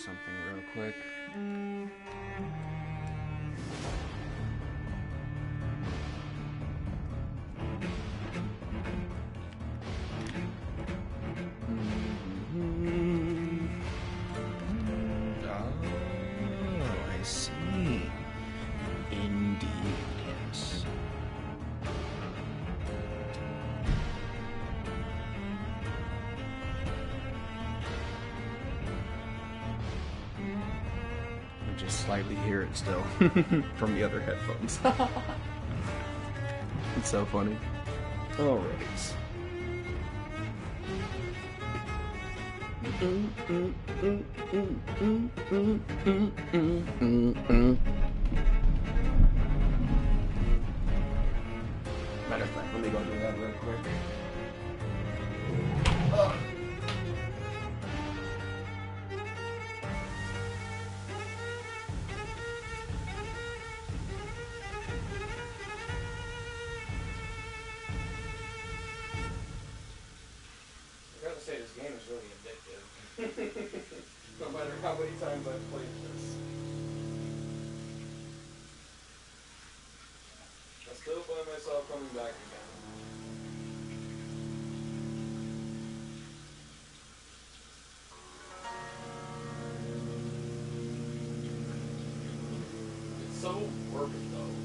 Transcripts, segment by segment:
something real quick. Oh, I see. Indeed, yes. I just slightly hear it still from the other headphones. It's so funny. Alright. Matter of fact, let me go do that real quick. I gotta say, this game is really addictive. No matter how many times I've played this. I still find myself coming back again. It's so worth it, though.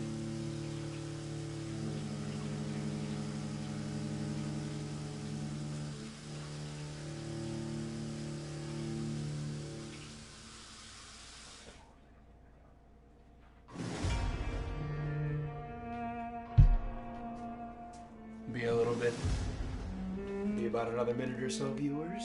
Be a little bit. Be about another minute or so, viewers.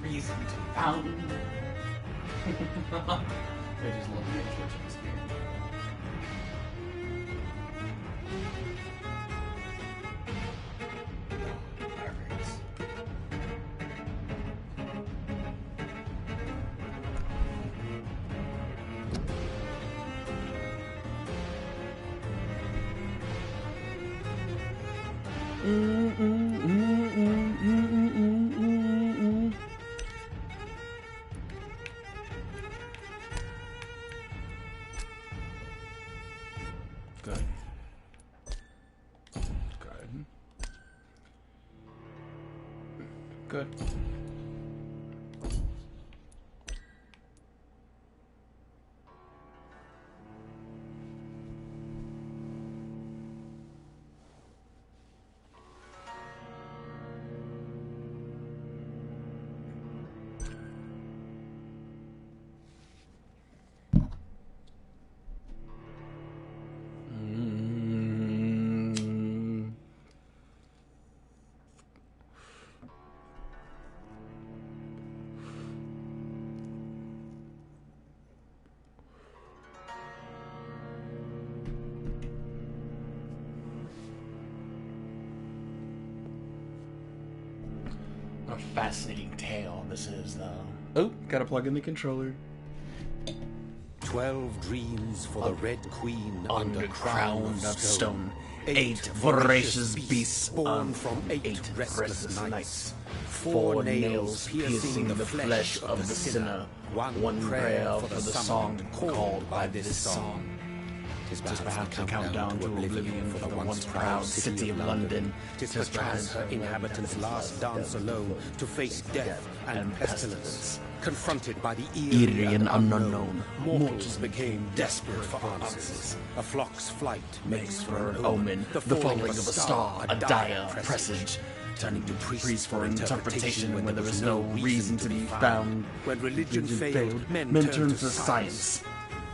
Reason to found. I just love the intro to this game. Good. Good. Good. What a fascinating tale this is, though. Oh, gotta plug in the controller. 12 dreams for the Red Queen Under crown of stone. 8 voracious beasts born from 8 restless nights. 4 nails piercing the flesh of the sinner. 1 prayer for the song called by this song. 'Tis perhaps a countdown to oblivion for the once proud city of London. 'Tis perchance her inhabitants' last dance alone to face death and pestilence. Confronted by the eerie and unknown, mortals became desperate for answers. A flock's flight makes for an omen, the falling of a star, a dire presage. Turning to priests for interpretation when there was no reason to be found. When religion failed, men turned to science.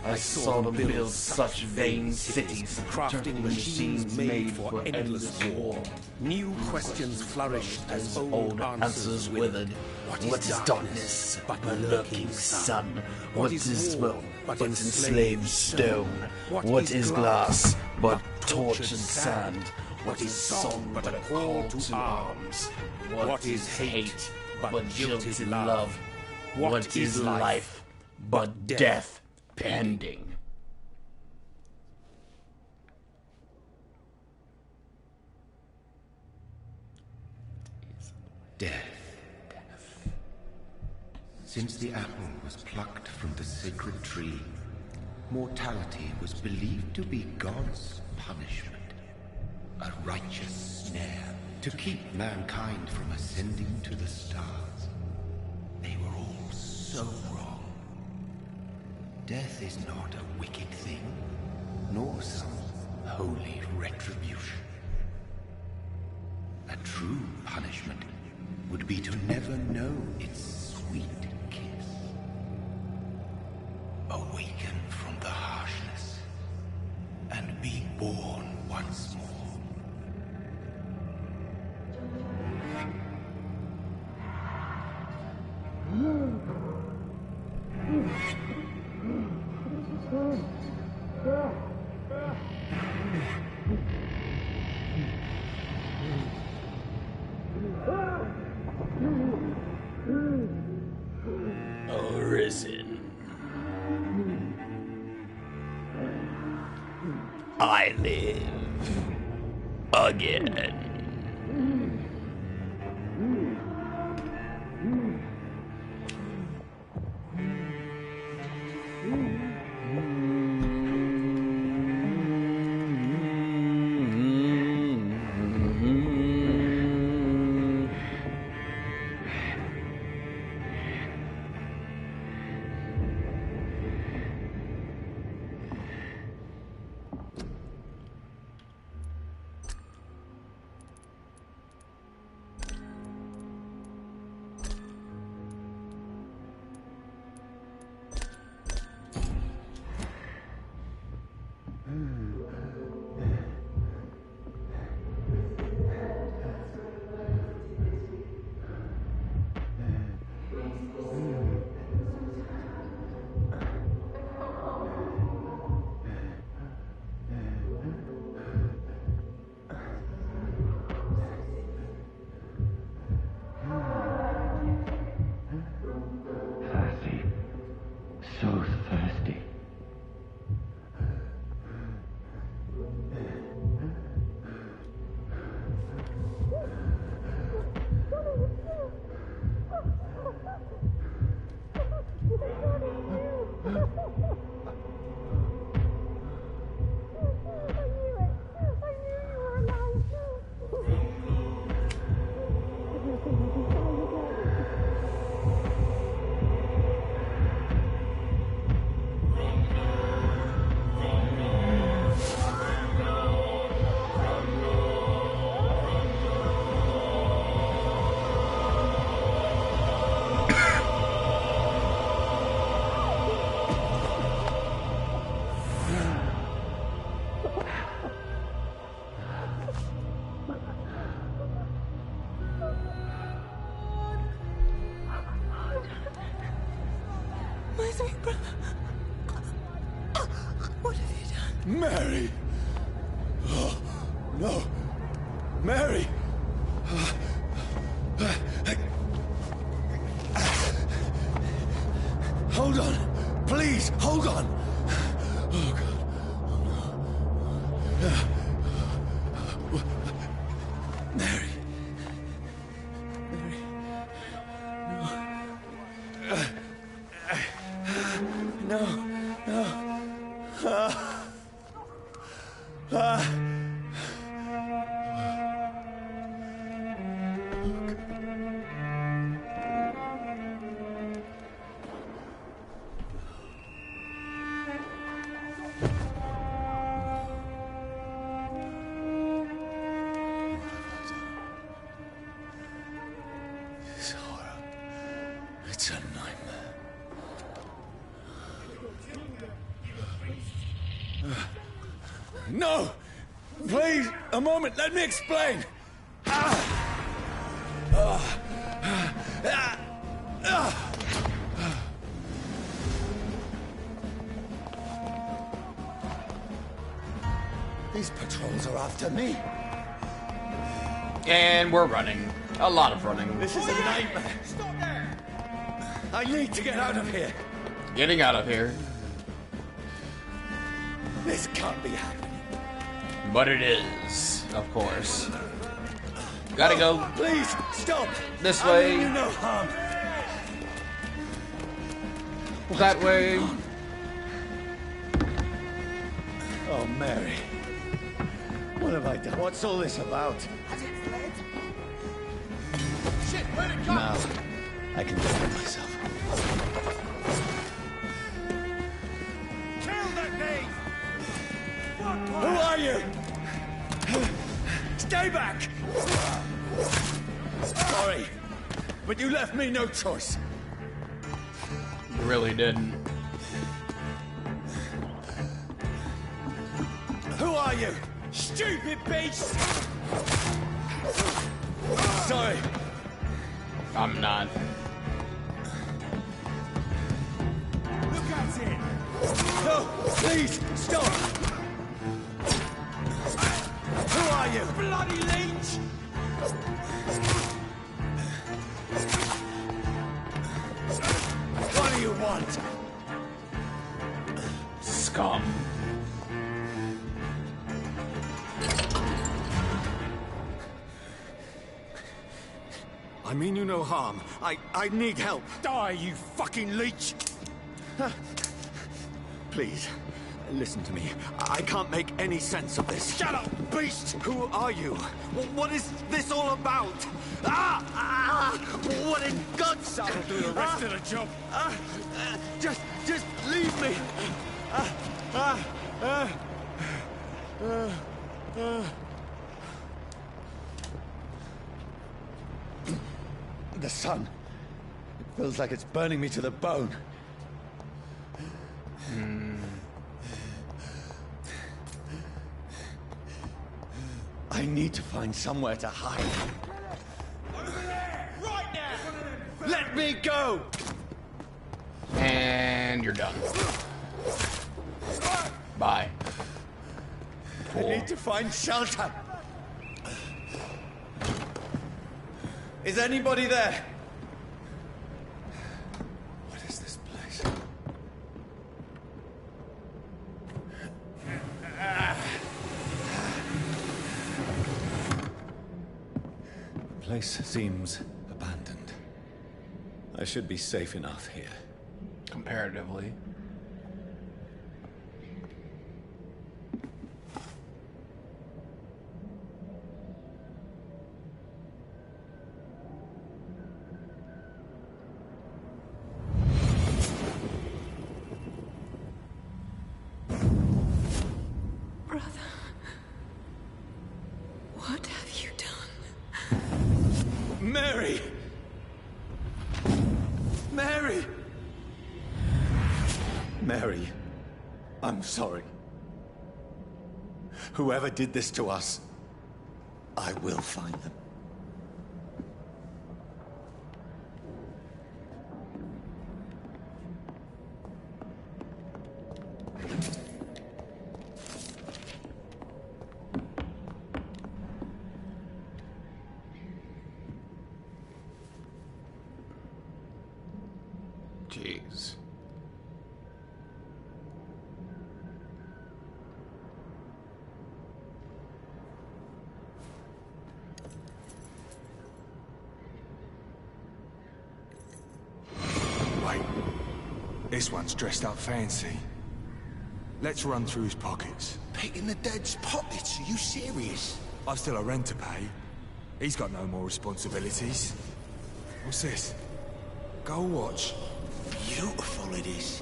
I saw them build such vain cities, crafting machines made for endless war. New questions flourished as old answers withered. What is darkness but a lurking sun? What is smoke but enslaved stone? What is glass but tortured sand? What is song but a call to arms? What is hate but jilted love? What is life but death pending? Death. Since the apple was plucked from the sacred tree, mortality was believed to be God's punishment. A righteous snare to keep mankind from ascending to the stars. They were all so wrong. Death is not a wicked thing, nor some holy retribution. A true punishment would be to never know its sweet kiss. Awaken from the harshness and be born once more. Arisen. I live again. What have you done? Mary! Oh, no. Mary! Hold on. Please, hold on. Oh, God. Oh, no. No! Please, a moment, let me explain! These patrols are after me. And we're running. A lot of running. This is a nightmare. Stop there! I need to get out of here. Getting out of here. This can't be happening. But it is, of course. Gotta go Please, stop. this I way, mean you no harm. that way. Oh, Mary. What have I done? What's all this about? Has it fled? Shit, where'd it go? Now, I can defend myself. Kill that thing! Who are you? Stay back! Sorry, but you left me no choice. You really didn't. Who are you? Stupid beast! Sorry. I'm not. Look at it! No, please, stop! Who are you? Bloody leech! What do you want? Scum. I mean you no harm. I need help. Die, you fucking leech! Please, listen to me. I can't make any sense of this. Shut up, beast! Who are you? What is this all about? What in God's name? I'll do the rest of the job. Just leave me. The sun. It feels like it's burning me to the bone. I need to find somewhere to hide. Over there! Right now! Let me go! And you're done. Bye. I need to find shelter. Is anybody there? What is this place? The place seems abandoned. I should be safe enough here. Comparatively. Brother, what have you done? Mary! Mary! Mary, I'm sorry. Whoever did this to us, I will find them. Jeez. Wait, this one's dressed up fancy. Let's run through his pockets. Picking the dead's pockets? Are you serious? I've still a rent to pay. He's got no more responsibilities. What's this? Gold watch. Beautiful it is.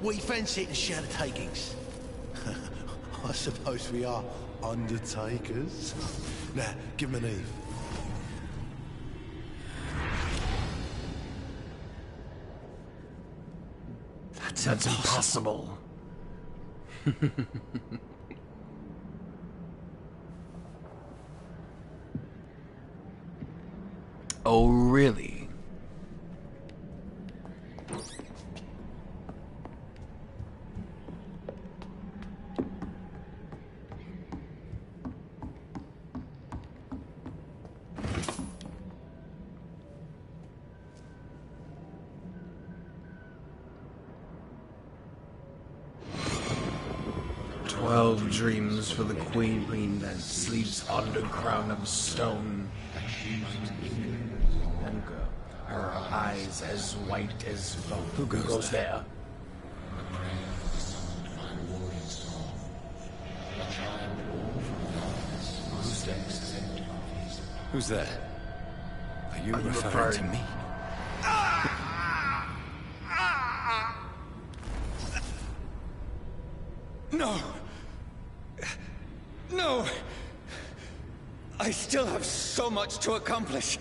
We fancy it and share the takings. I suppose we are undertakers. Now, give him an Eve. That's impossible. Oh, really? Dreams for the queen that sleeps underground of stone. And her eyes as white as bone. Who goes there? Who's there? Are you referring to me? No! No! I still have so much to accomplish.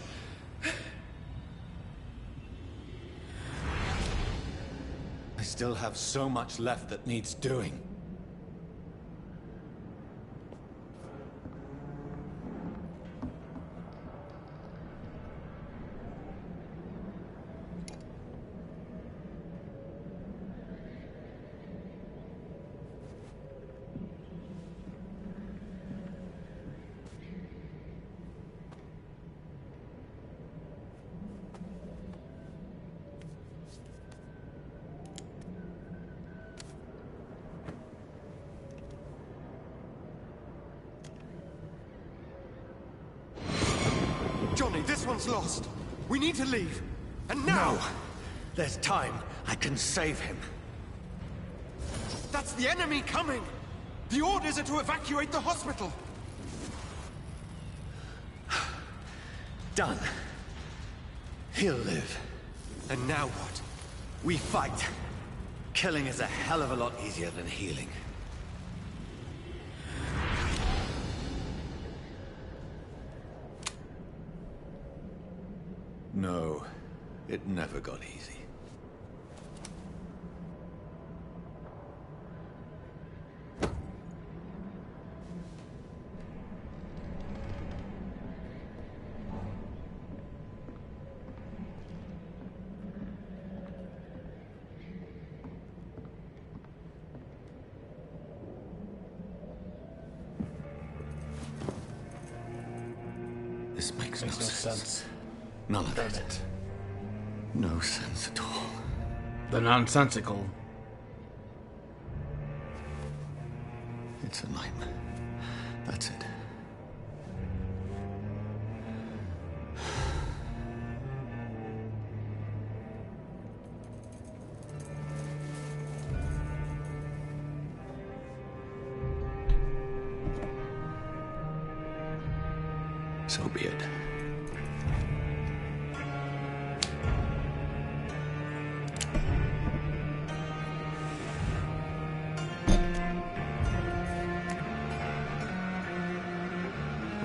I still have so much left that needs doing. Johnny, this one's lost. We need to leave. And now! No! There's time. I can save him. That's the enemy coming! The orders are to evacuate the hospital! Done. He'll live. And now what? We fight. Killing is a hell of a lot easier than healing. No, it never got easy. This makes no sense. None of it. No sense at all. The nonsensical. It's a nightmare. That's it. So be it.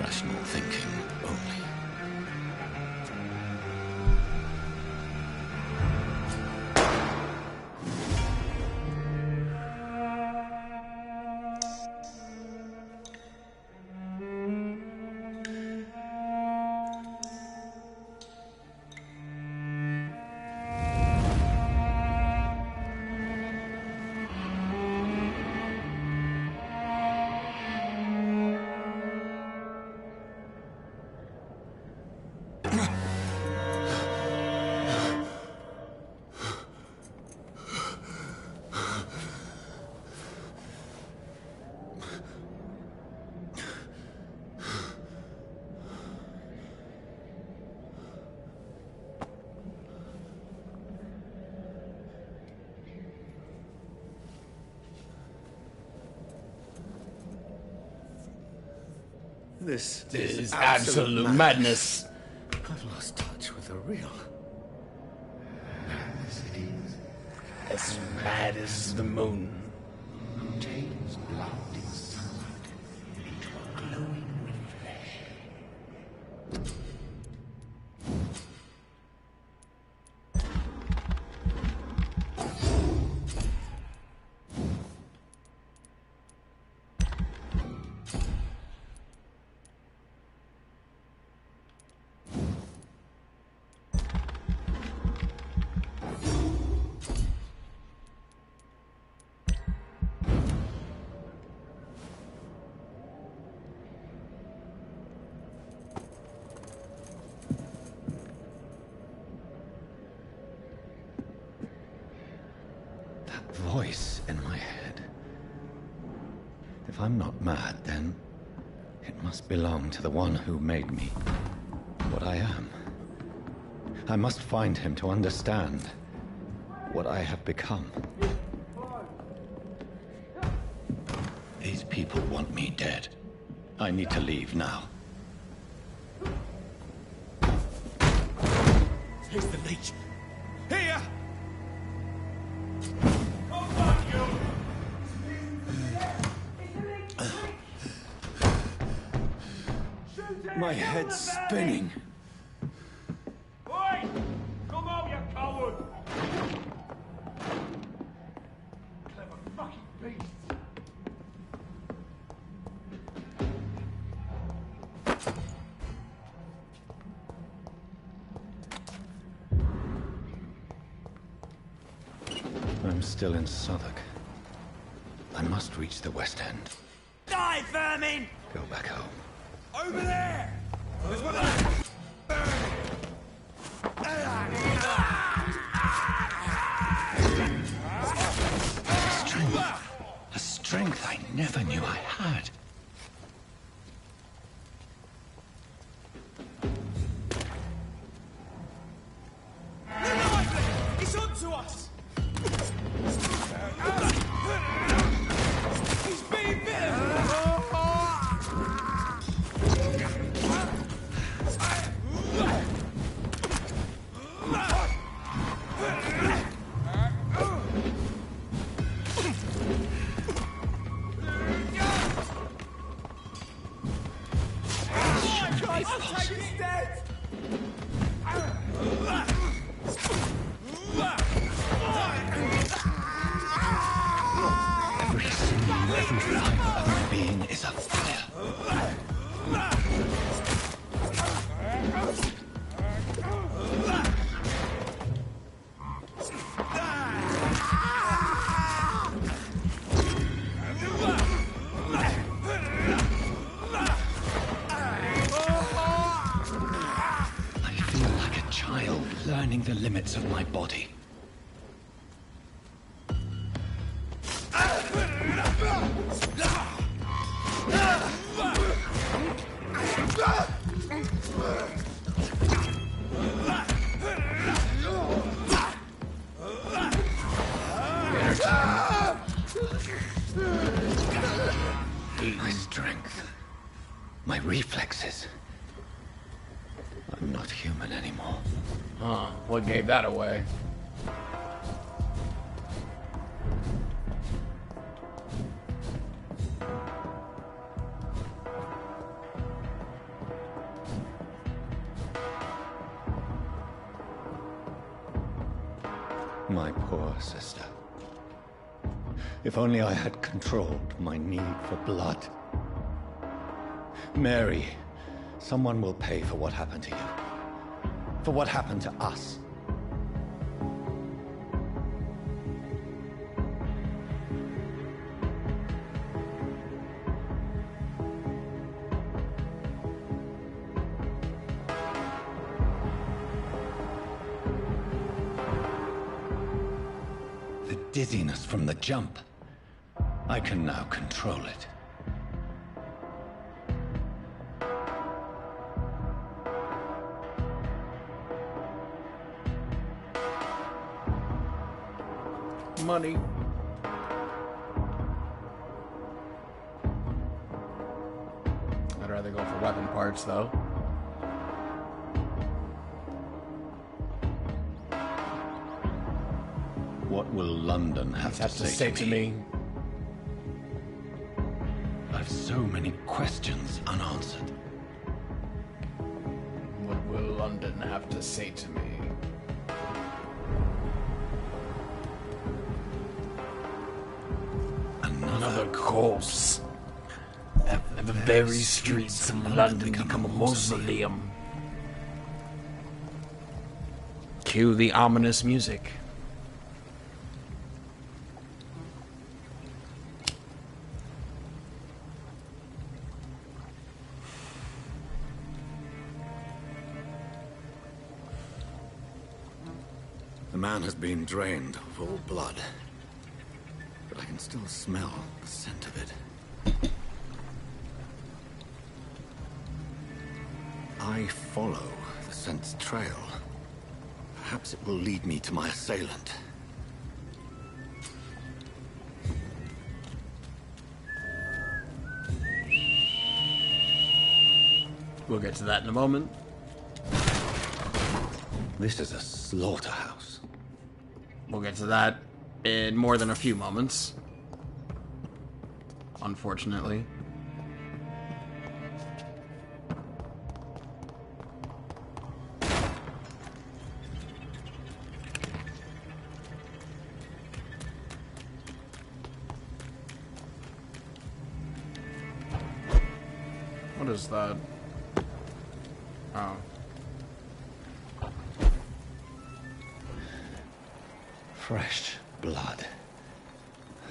Rational thinking only. This is absolute madness. I've lost touch with the real. Madness it is. As mad as the moon. Contains blinding sunlight into a glowing reflection. If I'm not mad, then it must belong to the one who made me what I am. I must find him to understand what I have become. These people want me dead. I need to leave now. Here's the leech. Here! My head's spinning. Oi! Come on, you coward! Clever fucking beast. I'm still in Southwark. I must reach the West End. Die, vermin! Go back home. Over there! There's one A strength I never knew I had. It's on to us! He's being bitten! Every fiber of my being is a fire. I feel like a child learning the limits of my body. My strength, my reflexes. I'm not human anymore. Huh, what gave that away? My poor sister. If only I had controlled my need for blood. Mary, someone will pay for what happened to you. For what happened to us. The dizziness from the jump. I can now control it. Money. I'd rather go for weapon parts, though. What will London have to say to me? I've so many questions unanswered. What will London have to say to me? Another corpse. The very streets of London become a mausoleum. Cue the ominous music. The man has been drained of all blood, but I can still smell the scent of it. I follow the scent's trail, perhaps it will lead me to my assailant. We'll get to that in a moment. This is a slaughterhouse. We'll get to that in more than a few moments. Unfortunately. What is that? Oh. Fresh blood.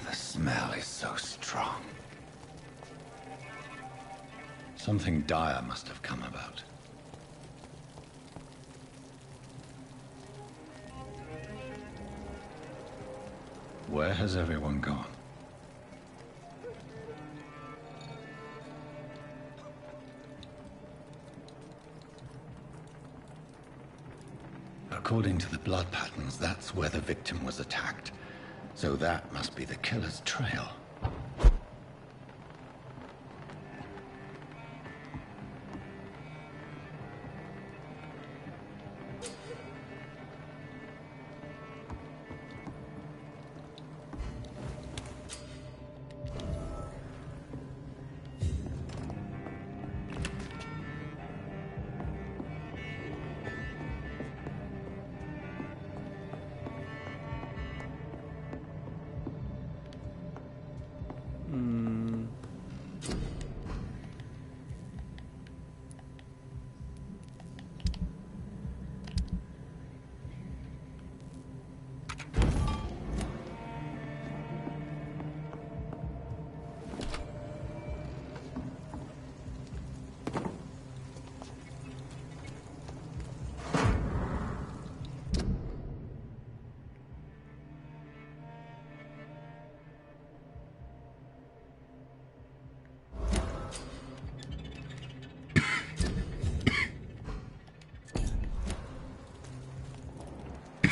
The smell is so strong. Something dire must have come about. Where has everyone gone? According to the blood patterns, that's where the victim was attacked. So that must be the killer's trail.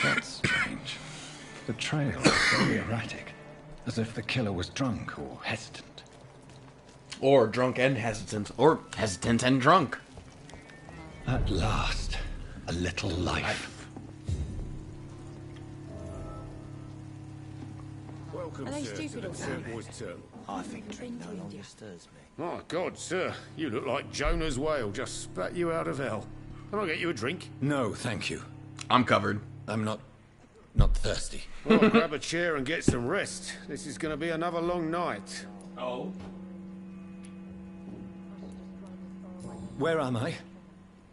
That's strange. The trail is very erratic, as if the killer was drunk or hesitant. Or drunk and hesitant. Or hesitant and drunk. At last, a little life. Welcome, Are they sir, stupid to the or something? Turquoise Turtle. I think drink no longer stirs me. My God, sir, you look like Jonah's whale just spat you out of hell. Can I get you a drink? No, thank you. I'm covered. I'm not thirsty. Well, grab a chair and get some rest. This is going to be another long night. Oh? Where am I?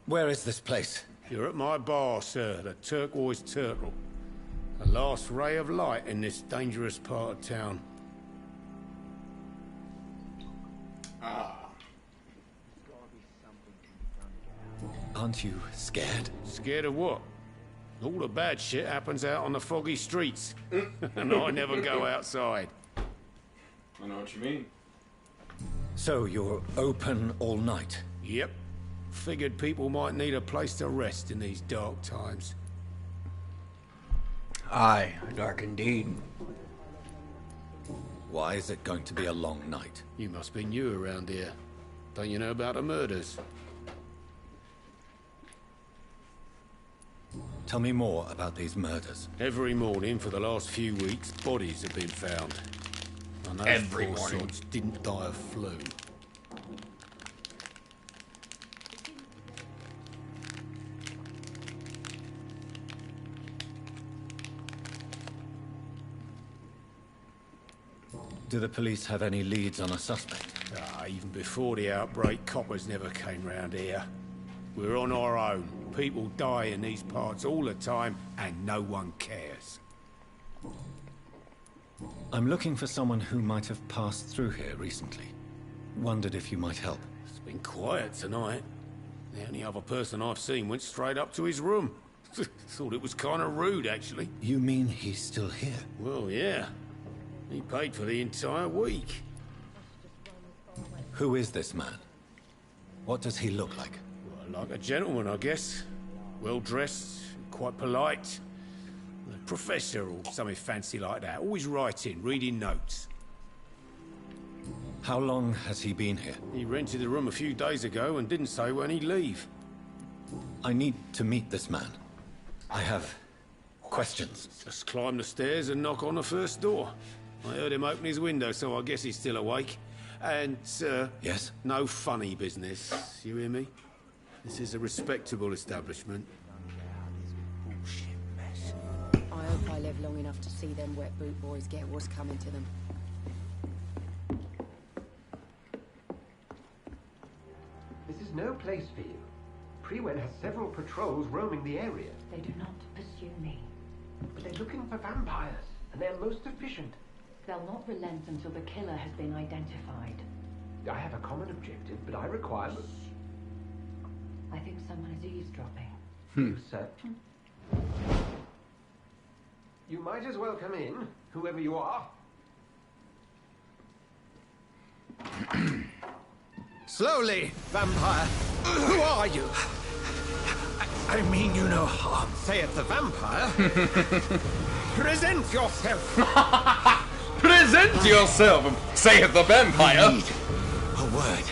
Where is this place? You're at my bar, sir, the Turquoise Turtle. The last ray of light in this dangerous part of town. Aren't you scared? Scared of what? All the bad shit happens out on the foggy streets. And I never go outside. I know what you mean. So you're open all night? Yep. Figured people might need a place to rest in these dark times. Aye, dark indeed. Why is it going to be a long night? You must be new around here. Don't you know about the murders? Tell me more about these murders. Every morning for the last few weeks, bodies have been found. And those Every poor morning. sods didn't die of flu. Do the police have any leads on a suspect? Even before the outbreak, coppers never came round here. We're on our own. People die in these parts all the time, and no one cares. I'm looking for someone who might have passed through here recently. Wondered if you might help. It's been quiet tonight. The only other person I've seen went straight up to his room. Thought it was kind of rude, actually. You mean he's still here? Well, yeah. He paid for the entire week. Who is this man? What does he look like? Well, Like a gentleman, I guess. Well-dressed, quite polite. A professor or something fancy like that. Always writing, reading notes. How long has he been here? He rented the room a few days ago and didn't say when he'd leave. I need to meet this man. I have questions. Just climb the stairs and knock on the first door. I heard him open his window, so I guess he's still awake. And, Yes? no funny business. You hear me? This is a respectable establishment. I hope I live long enough to see them wet boot boys get what's coming to them. This is no place for you. Prewen has several patrols roaming the area. They do not pursue me. But they're looking for vampires, and they're most efficient. They'll not relent until the killer has been identified. I have a common objective, but I require... I think someone is eavesdropping. You, sir. You might as well come in, whoever you are. Slowly, vampire. Who are you? I mean you no harm. Saith the vampire. Present yourself. Present yourself, saith the vampire. I need a word.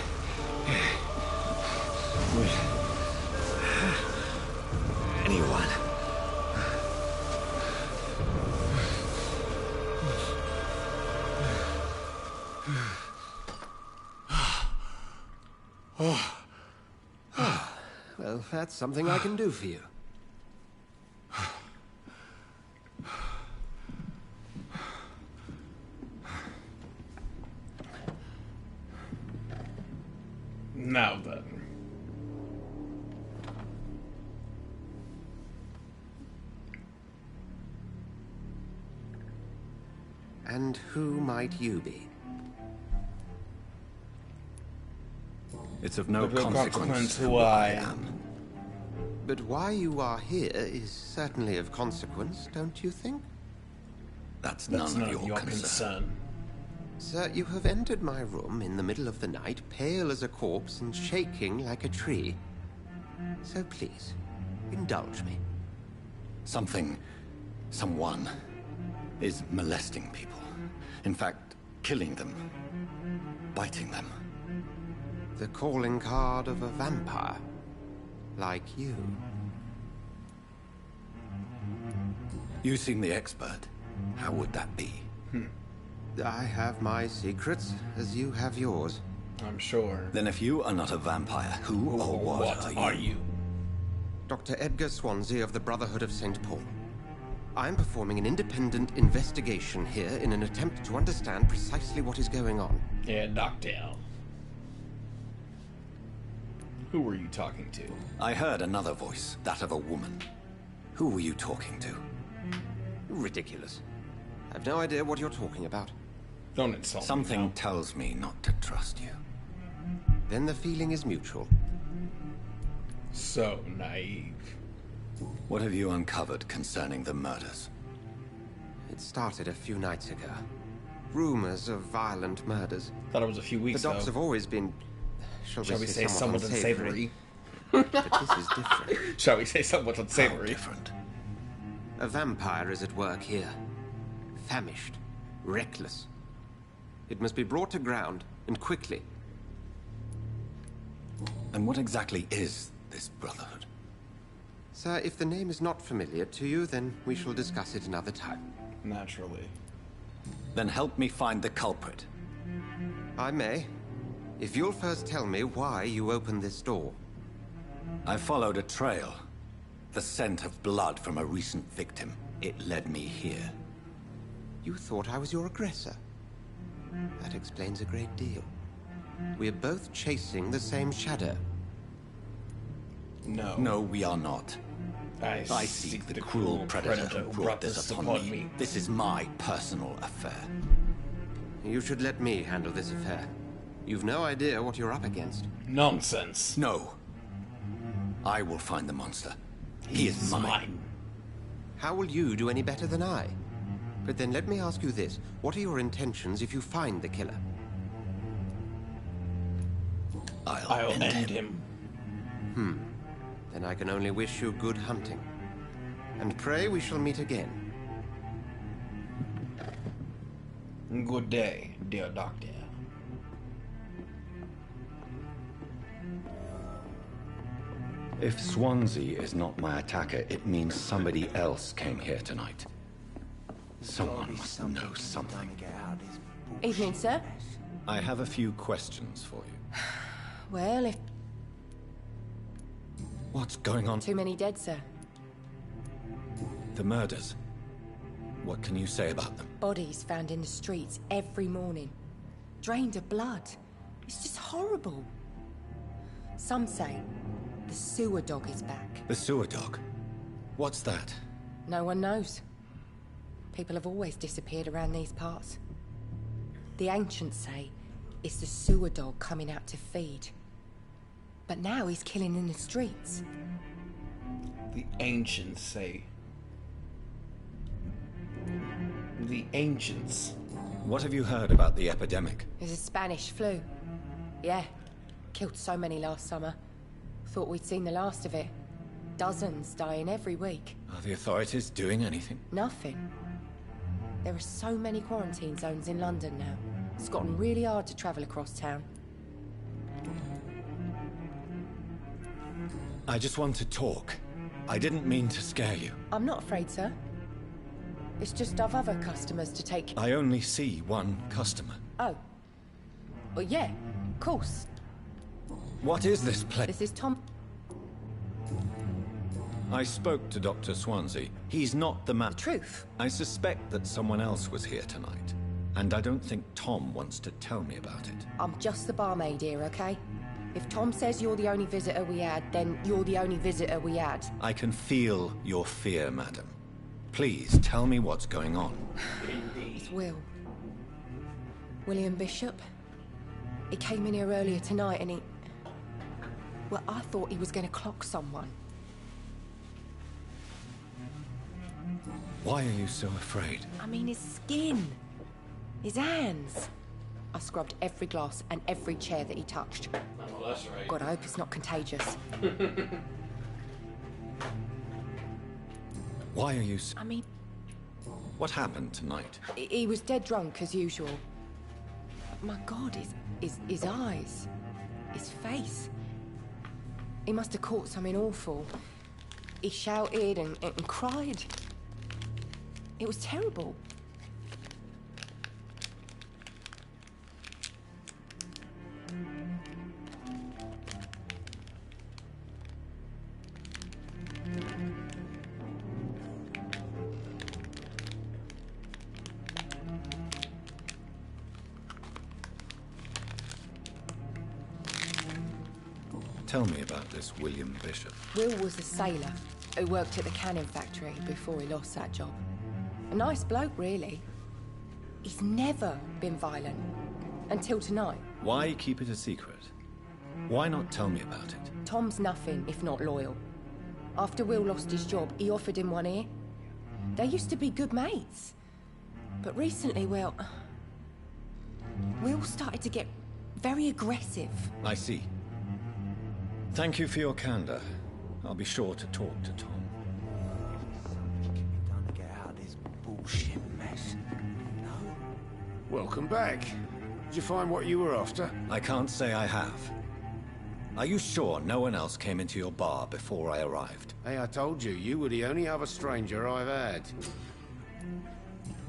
Anyone. Well, that's something I can do for you. Now then. And who might you be? It's of no Of no consequence consequence who I am. But why you are here is certainly of consequence, don't you think? That's That's none of your concern. Sir, you have entered my room in the middle of the night, pale as a corpse and shaking like a tree. So please, indulge me. Someone is molesting people. In fact, killing them. Biting them. The calling card of a vampire. Like you. You seem the expert. How would that be? I have my secrets, as you have yours. I'm sure. Then if you are not a vampire, who or what are you? Dr. Edgar Swansea of the Brotherhood of St. Paul. I am performing an independent investigation here in an attempt to understand precisely what is going on. Yeah, Doctor. Who were you talking to? I heard another voice, that of a woman. Who were you talking to? Ridiculous. I've no idea what you're talking about. Don't insult me. Something tells me not to trust you. Then the feeling is mutual. So naive. What have you uncovered concerning the murders? It started a few nights ago. Rumors of violent murders. Thought it was a few weeks The docs ago. have always been, shall we say, somewhat unsavory? But this is different. Shall we say somewhat unsavory? Different. A vampire is at work here. Famished. Reckless. It must be brought to ground, and quickly. And what exactly is this Brotherhood? Sir, if the name is not familiar to you, then we shall discuss it another time. Naturally. Then help me find the culprit. I may. If you'll first tell me why you opened this door. I followed a trail. The scent of blood from a recent victim. It led me here. You thought I was your aggressor. That explains a great deal. We're both chasing the same shadow. No. No, we are not. I seek the cruel predator who brought this upon me. This is my personal affair. You should let me handle this affair. You've no idea what you're up against. Nonsense. No. I will find the monster. He is mine. How will you do any better than I? But then let me ask you this. What are your intentions if you find the killer? I'll end him. Then I can only wish you good hunting. And pray we shall meet again. Good day, dear doctor. If Swansea is not my attacker, it means somebody else came here tonight. Someone must know something. Evening, sir. I have a few questions for you. Well, if... What's going on? Too many dead, sir. The murders. What can you say about them? Bodies found in the streets every morning. Drained of blood. It's just horrible. Some say the sewer dog is back. The sewer dog? What's that? No one knows. People have always disappeared around these parts. The ancients say it's the sewer dog coming out to feed. But now he's killing in the streets. The ancients say. The ancients. What have you heard about the epidemic? There's a Spanish flu. Yeah. Killed so many last summer. Thought we'd seen the last of it. Dozens dying every week. Are the authorities doing anything? Nothing. There are so many quarantine zones in London now. It's gotten really hard to travel across town. I just want to talk. I didn't mean to scare you. I'm not afraid, sir. It's just I've other customers to take... I only see one customer. Oh. Well, yeah, of course. What is this place? This is Tom... I spoke to Dr. Swansea. He's not the man. Truth. I suspect that someone else was here tonight. And I don't think Tom wants to tell me about it. I'm just the barmaid here, okay? If Tom says you're the only visitor we had, then you're the only visitor we had. I can feel your fear, madam. Please, tell me what's going on. It's Will. William Bishop. He came in here earlier tonight and he... Well, I thought he was going to clock someone. Why are you so afraid? I mean, his skin. His hands. I scrubbed every glass and every chair that he touched. Well, that's right. God, I hope it's not contagious. Why are you so... I mean... What happened tonight? He was dead drunk, as usual. My God, his eyes. His face. He must have caught something awful. He shouted and cried. It was terrible. Tell me about this William Bishop. Will was a sailor who worked at the cannon factory before he lost that job. A nice bloke, really. He's never been violent. Until tonight. Why keep it a secret? Why not tell me about it? Tom's nothing if not loyal. After Will lost his job, he offered him one ear. They used to be good mates. But recently, well... Will started to get very aggressive. I see. Thank you for your candor. I'll be sure to talk to Tom. Something can be done to get out of this bullshit mess. No? Welcome back. Did you find what you were after? I can't say I have. Are you sure no one else came into your bar before I arrived? Hey, I told you, you were the only other stranger I've had.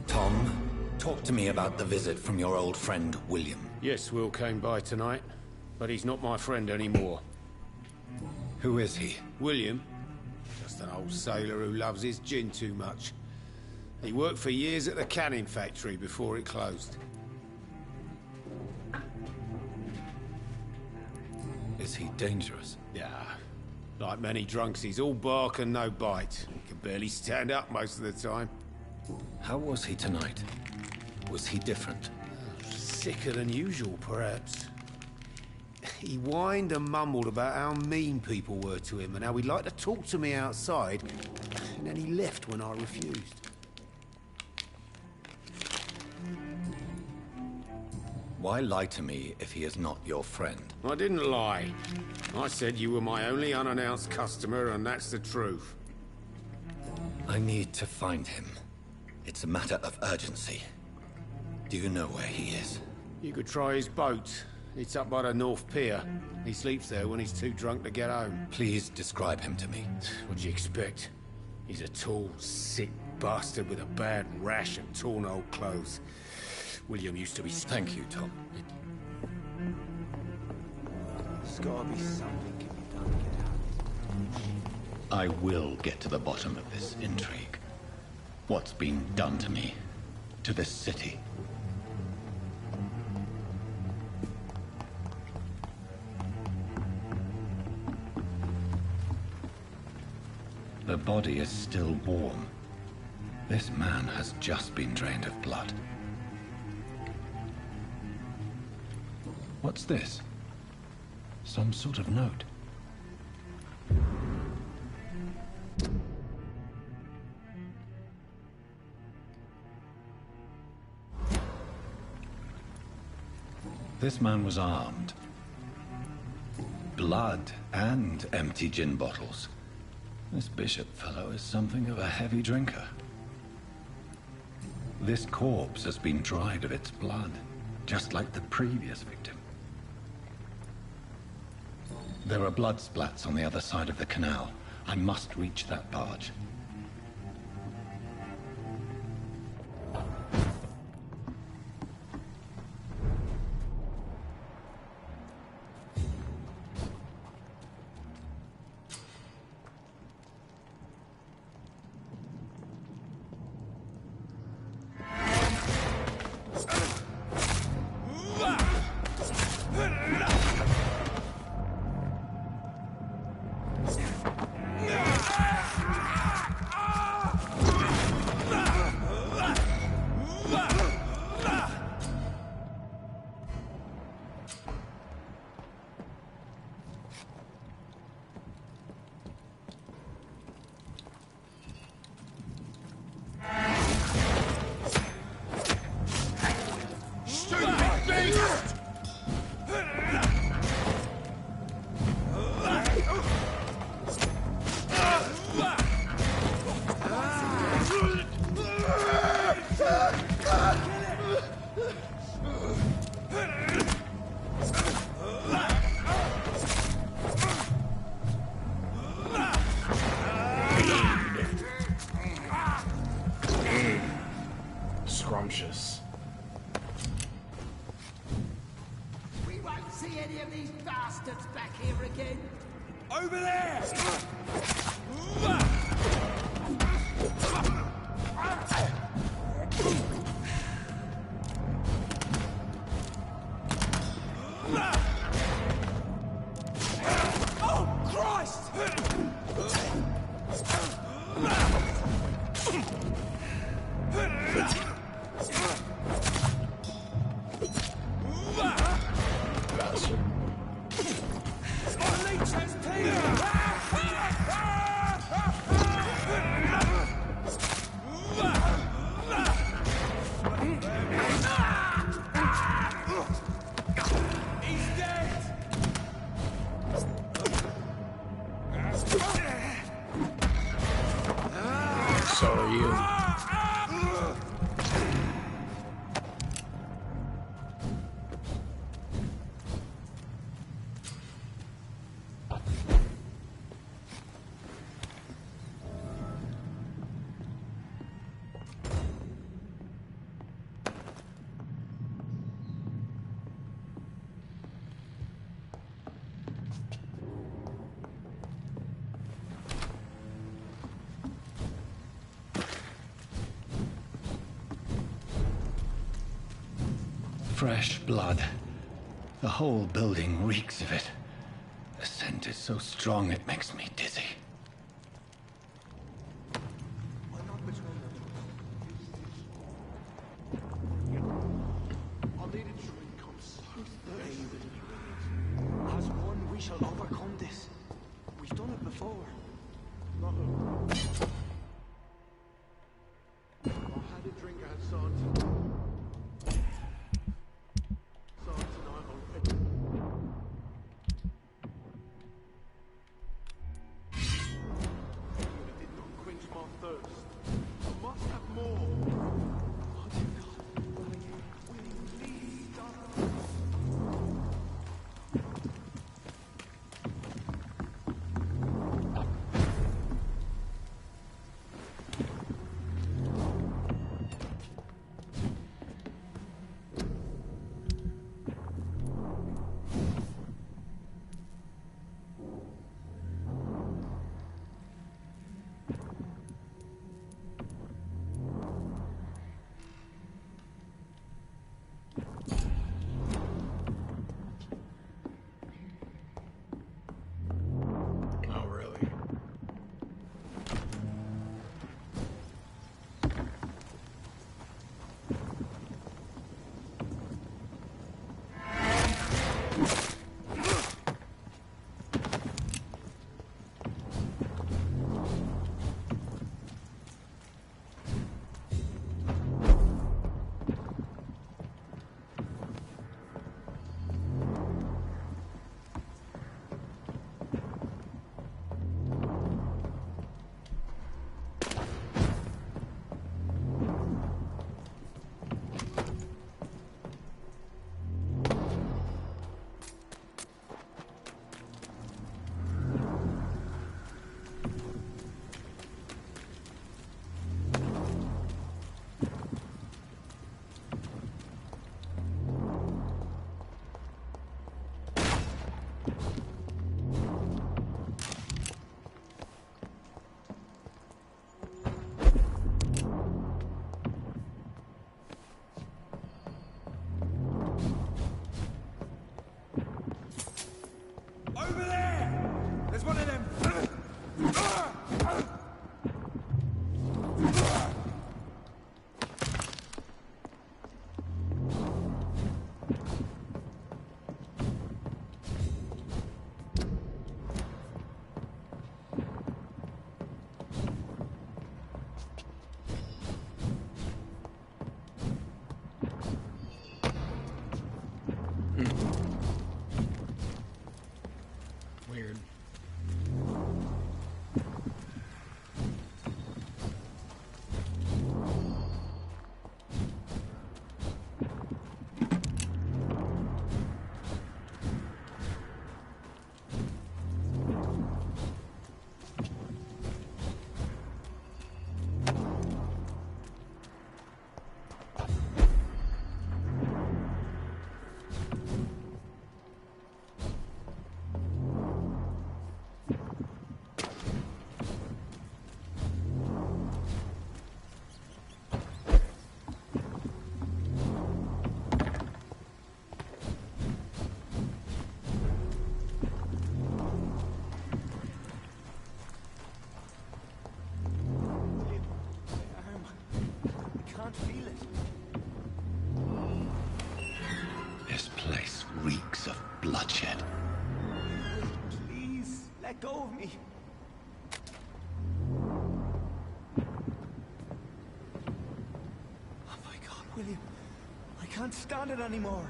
Tom, talk to me about the visit from your old friend, William. Yes, Will came by tonight, but he's not my friend anymore. Who is he? William. Just an old sailor who loves his gin too much. He worked for years at the canning factory before it closed. Is he dangerous? Yeah. Like many drunks, he's all bark and no bite. He can barely stand up most of the time. How was he tonight? Was he different? Sicker than usual, perhaps. He whined and mumbled about how mean people were to him and how he'd like to talk to me outside, and then he left when I refused. Why lie to me if he is not your friend? I didn't lie. I said you were my only unannounced customer, and that's the truth. I need to find him. It's a matter of urgency. Do you know where he is? You could try his boat. It's up by the North Pier. He sleeps there when he's too drunk to get home. Please describe him to me. What'd you expect? He's a tall, sick bastard with a bad rash and torn old clothes. William used to be... Thank you, Tom. There's gotta be something can be done to get out. I will get to the bottom of this intrigue. What's been done to me? To this city? The body is still warm. This man has just been drained of blood. What's this? Some sort of note. This man was armed. Blood and empty gin bottles. This bishop fellow is something of a heavy drinker. This corpse has been dried of its blood, just like the previous victim. There are blood splats on the other side of the canal. I must reach that barge. Scrumptious. We won't see any of these bastards back here again. Over there! Oh, Christ! So are you. Fresh blood. The whole building reeks of it. The scent is so strong it makes me dizzy. As one, we shall overcome this. We've done it before. I had a drink at Santa. Santa tonight already. There's one of them! Weird. This place reeks of bloodshed. Please, let go of me. Oh my God, William. I can't stand it anymore.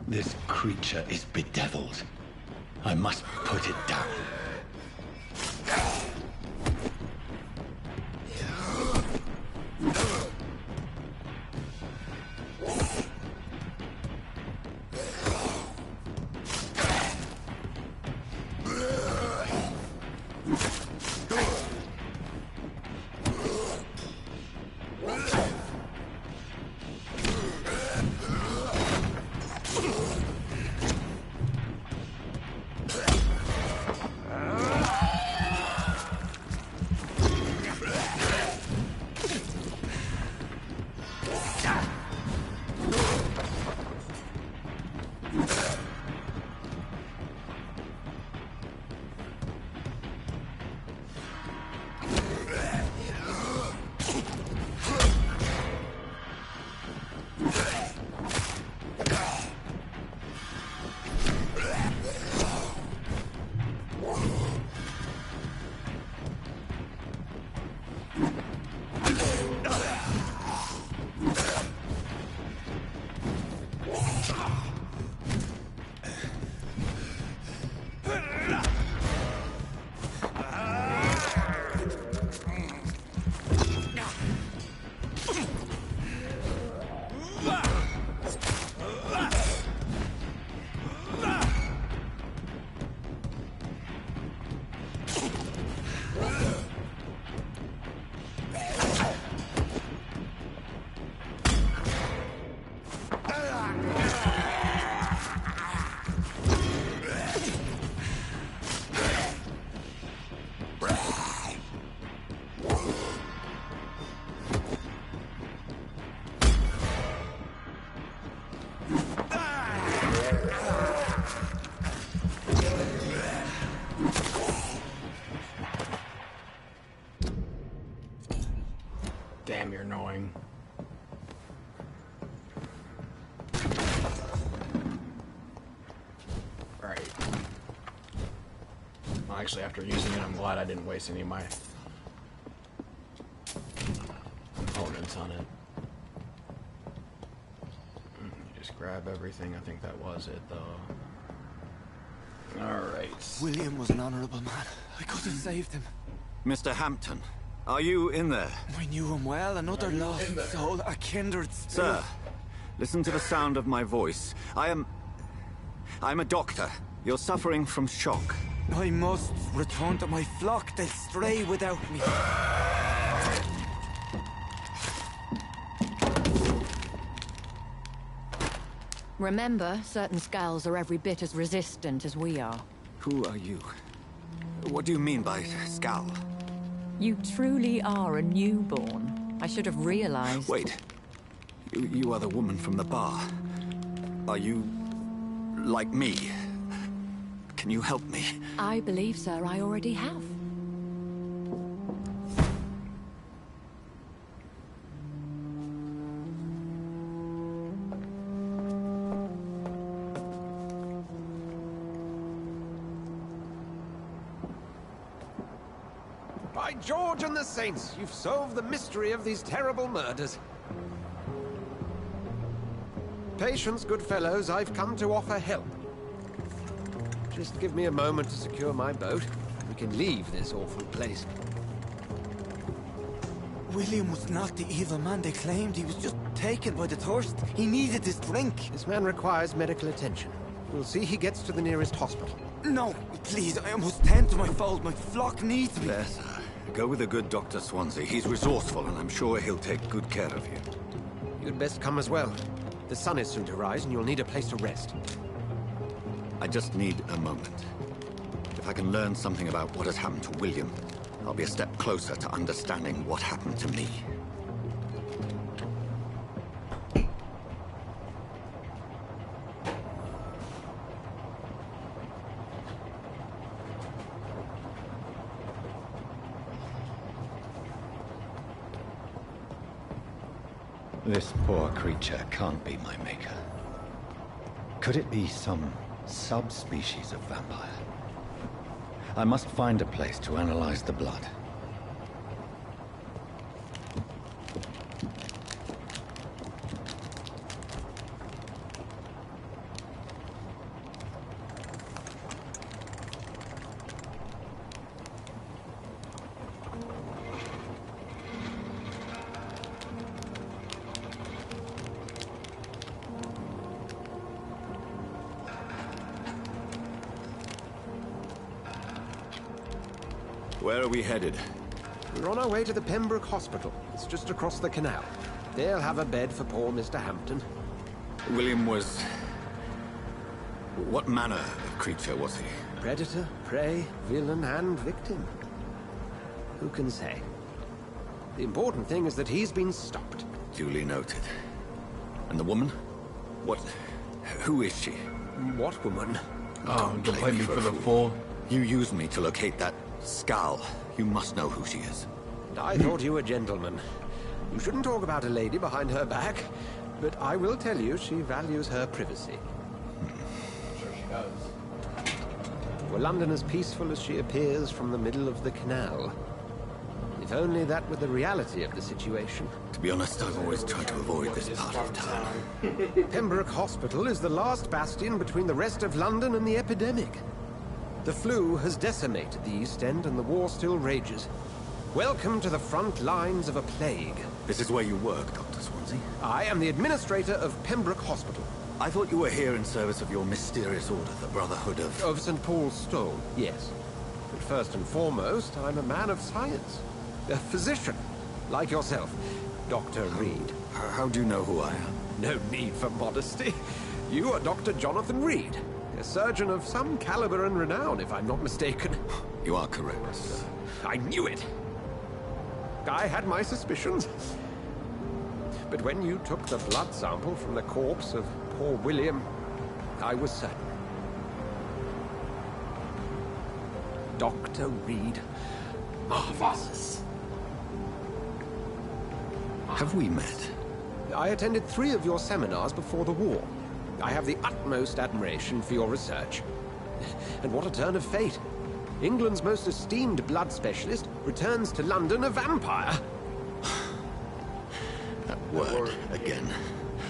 This creature is bedeviled. I must put it down. Damn, you're annoying. Right. Well, actually, after using it, I'm glad I didn't waste any of my components on it. You just grab everything. I think that was it, though. Alright. William was an honorable man. I could have saved him. Mr. Hampton, are you in there? I knew him well, another lost soul, a kindred spirit. Sir, listen to the sound of my voice. I'm a doctor. You're suffering from shock. I must return to my flock. They'll stray without me. Remember, certain skulls are every bit as resistant as we are. Who are you? What do you mean by skull? You truly are a newborn. I should have realized. Wait, You are the woman from the bar. Are you... like me? Can you help me? I believe, sir, I already have. By George and the Saints, you've solved the mystery of these terrible murders. Patience, good fellows, I've come to offer help. Just give me a moment to secure my boat. We can leave this awful place. William was not the evil man they claimed. He was just taken by the thirst. He needed this drink. This man requires medical attention. We'll see he gets to the nearest hospital. No, please, I must tend to my fold. My flock needs me. There, sir. Go with the good Dr. Swansea. He's resourceful, and I'm sure he'll take good care of you. You'd best come as well. The sun is soon to rise, and you'll need a place to rest. I just need a moment. If I can learn something about what has happened to William, I'll be a step closer to understanding what happened to me. This poor creature can't be my maker. Could it be some subspecies of vampire? I must find a place to analyze the blood. Where are we headed? We're on our way to the Pembroke Hospital. It's just across the canal. They'll have a bed for poor Mr. Hampton. William was... what manner of creature was he? Predator, prey, villain, and victim. Who can say? The important thing is that he's been stopped. Duly noted. And the woman? What... who is she? What woman? Don't blame me for the fall. You used me to locate that scowl. You must know who she is. I thought you a gentleman. You shouldn't talk about a lady behind her back, but I will tell you she values her privacy. I'm sure she does. Were London as peaceful as she appears from the middle of the canal? If only that were the reality of the situation. To be honest, I've always tried to avoid this part of town. Pembroke Hospital is the last bastion between the rest of London and the epidemic. The flu has decimated the East End and the war still rages. Welcome to the front lines of a plague. This is where you work, Dr. Swansea? I am the administrator of Pembroke Hospital. I thought you were here in service of your mysterious order, the Brotherhood of... Of St. Paul's Stone, yes. But first and foremost, I'm a man of science. A physician, like yourself, Dr. Reed. How do you know who I am? No need for modesty. You are Dr. Jonathan Reed, a surgeon of some caliber and renown, if I'm not mistaken. You are correct, sir. I knew it. I had my suspicions. But when you took the blood sample from the corpse of poor William, I was certain. Dr. Reed. Marvelous. Have we met? I attended 3 of your seminars before the war. I have the utmost admiration for your research. And what a turn of fate. England's most esteemed blood specialist returns to London a vampire. That word, again,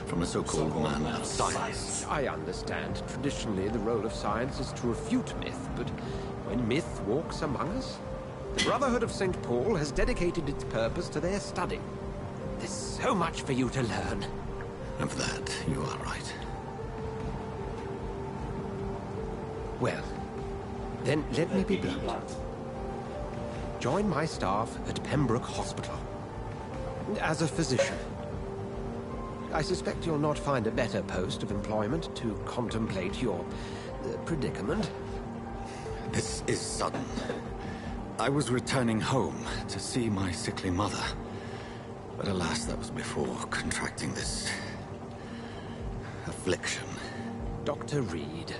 from a so-called man of science. I understand. Traditionally, the role of science is to refute myth, but when myth walks among us, the Brotherhood of St. Paul has dedicated its purpose to their study. There's so much for you to learn. Of that, you are right. Well, then let me be blunt. Join my staff at Pembroke Hospital. As a physician. I suspect you'll not find a better post of employment to contemplate your predicament. This is sudden. I was returning home to see my sickly mother. But alas, that was before contracting this affliction. Dr. Reed,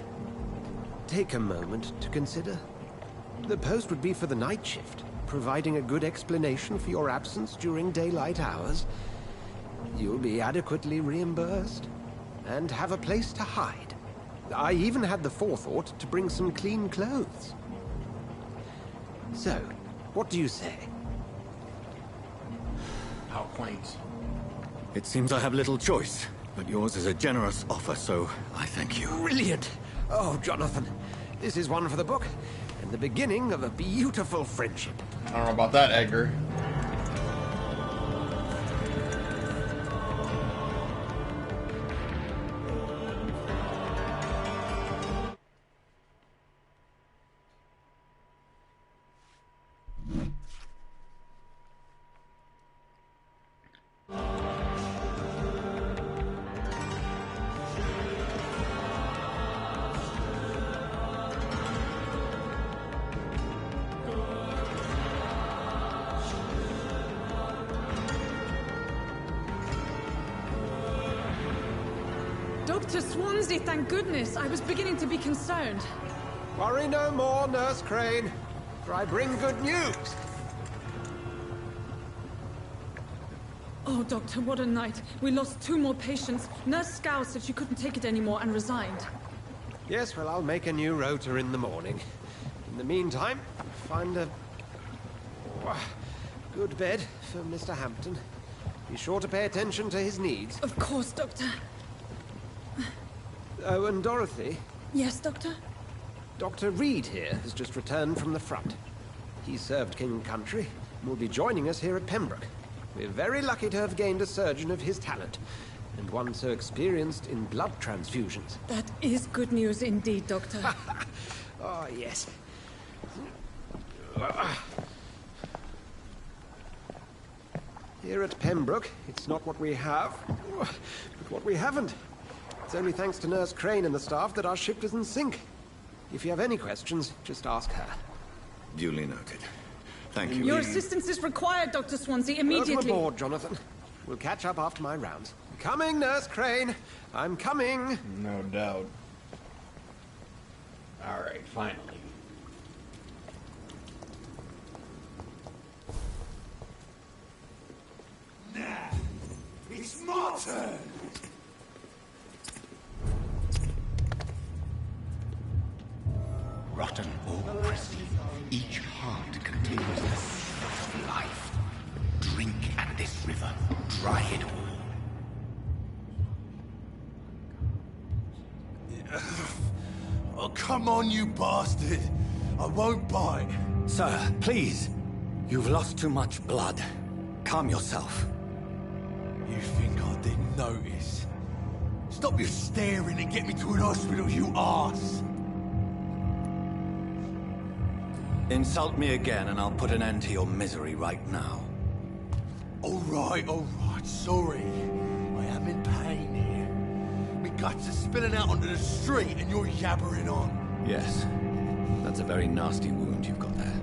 take a moment to consider. The post would be for the night shift, providing a good explanation for your absence during daylight hours. You'll be adequately reimbursed, and have a place to hide. I even had the forethought to bring some clean clothes. So, what do you say? How quaint. It seems I have little choice, but yours is a generous offer, so I thank you. Brilliant! Oh, Jonathan, this is one for the book, and the beginning of a beautiful friendship. I don't know about that, Edgar. Dr. Swansea, thank goodness. I was beginning to be concerned. Worry no more, Nurse Crane, for I bring good news. Oh, Doctor, what a night. We lost 2 more patients. Nurse Scow said she couldn't take it anymore and resigned. Yes, well, I'll make a new rota in the morning. In the meantime, find a good bed for Mr. Hampton. Be sure to pay attention to his needs. Of course, Doctor. Oh, and Dorothy? Yes, Doctor? Dr. Reed here has just returned from the front. He served King and Country and will be joining us here at Pembroke. We're very lucky to have gained a surgeon of his talent, and one so experienced in blood transfusions. That is good news indeed, Doctor. Oh, yes. Here at Pembroke, it's not what we have, but what we haven't. It's only thanks to Nurse Crane and the staff that our ship is in sync. If you have any questions, just ask her. Duly noted. Thank you. Your assistance is required, Dr. Swansea, immediately. Welcome aboard, Jonathan. We'll catch up after my rounds. Coming, Nurse Crane. I'm coming. No doubt. Alright, finally. Now, it's my turn. Rotten or pristine, each heart contains the seed of life. Drink at this river, dry it all. Oh, come on, you bastard. I won't bite. Sir, please. You've lost too much blood. Calm yourself. You think I didn't notice? Stop your staring and get me to an hospital, you arse! Insult me again and I'll put an end to your misery right now. All right, sorry. I am in pain here. My guts are spilling out onto the street and you're yabbering on. Yes. That's a very nasty wound you've got there.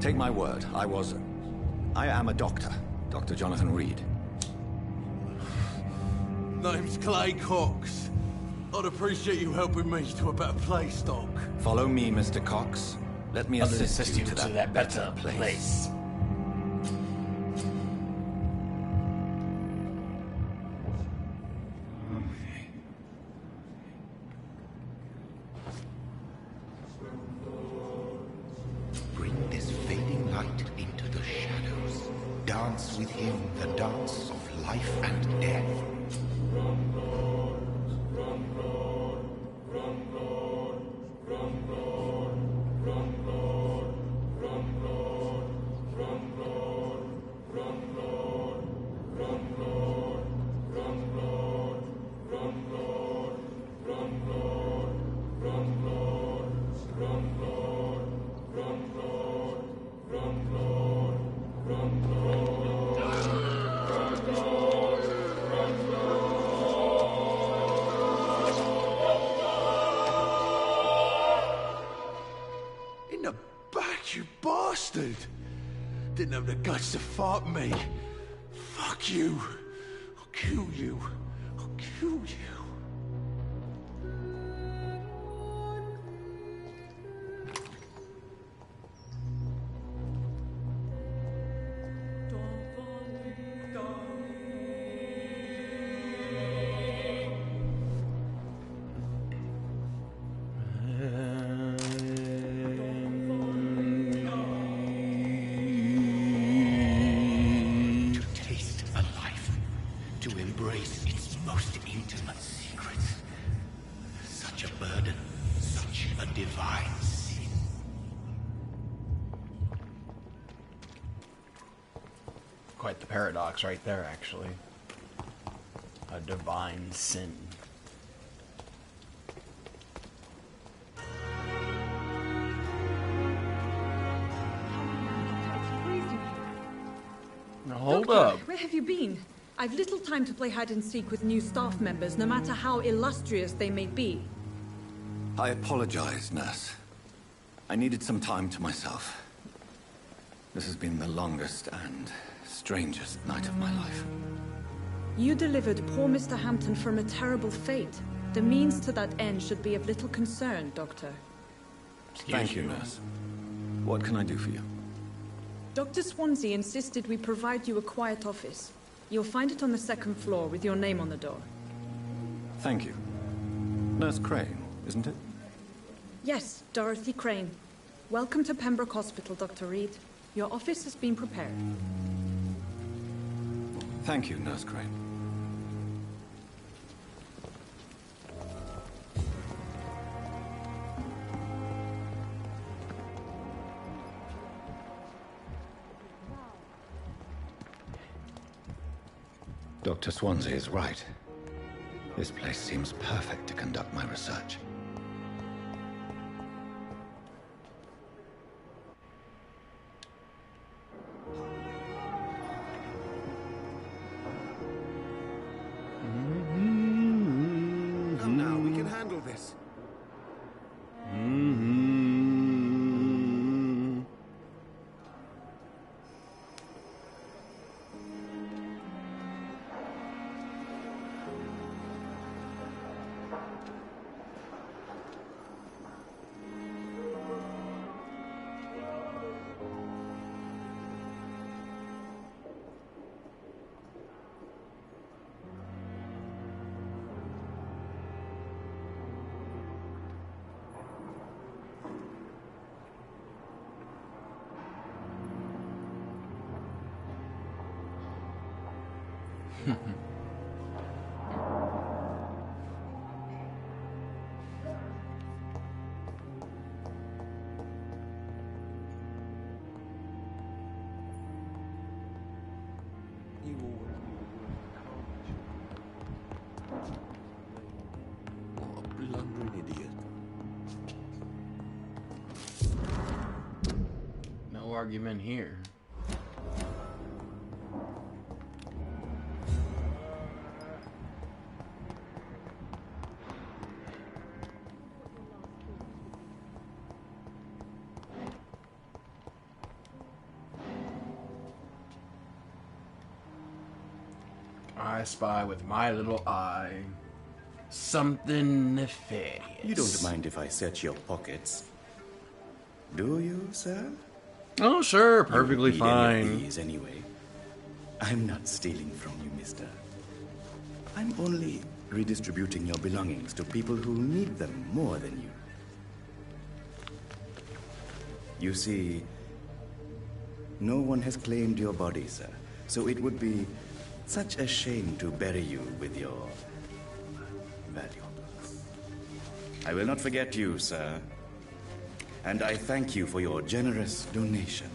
Take my word, I am a doctor. Dr. Jonathan Reed. Name's Clay Cox. I'd appreciate you helping me to a better place, Doc. Follow me, Mr. Cox. Let me assist you to that better place. Bring this fading light into the shadows. Dance with him the dance of life and death. In the back, you bastard! Didn't have the guts to fart me. Fuck Fuck you. I'll kill you. I'll kill you. Quite the paradox right there, actually. A divine sin. Now hold Doctor, up. where have you been? I've little time to play hide and seek with new staff members, no matter how illustrious they may be. I apologize, nurse. I needed some time to myself. This has been the longest and strangest night of my life. You delivered poor Mr. Hampton from a terrible fate. The means to that end should be of little concern, Doctor. Thank you, nurse. What can I do for you? Dr. Swansea insisted we provide you a quiet office. You'll find it on the second floor with your name on the door. Thank you. Nurse Crane, isn't it? Yes, Dorothy Crane. Welcome to Pembroke Hospital, Dr. Reed. Your office has been prepared. Thank you, Nurse Crane. Dr. Swansea is right. This place seems perfect to conduct my research. Come now, we can handle this. What a blundering idiot. No argument here. I spy with my little eye something nefarious. You don't mind if I search your pockets, do you, sir? Oh, sure, perfectly You don't need any of fine. these anyway. I'm not stealing from you, mister. I'm only redistributing your belongings to people who need them more than you. You see, no one has claimed your body, sir, so it would be such a shame to bury you with your valuables. I will not forget you, sir. And I thank you for your generous donation.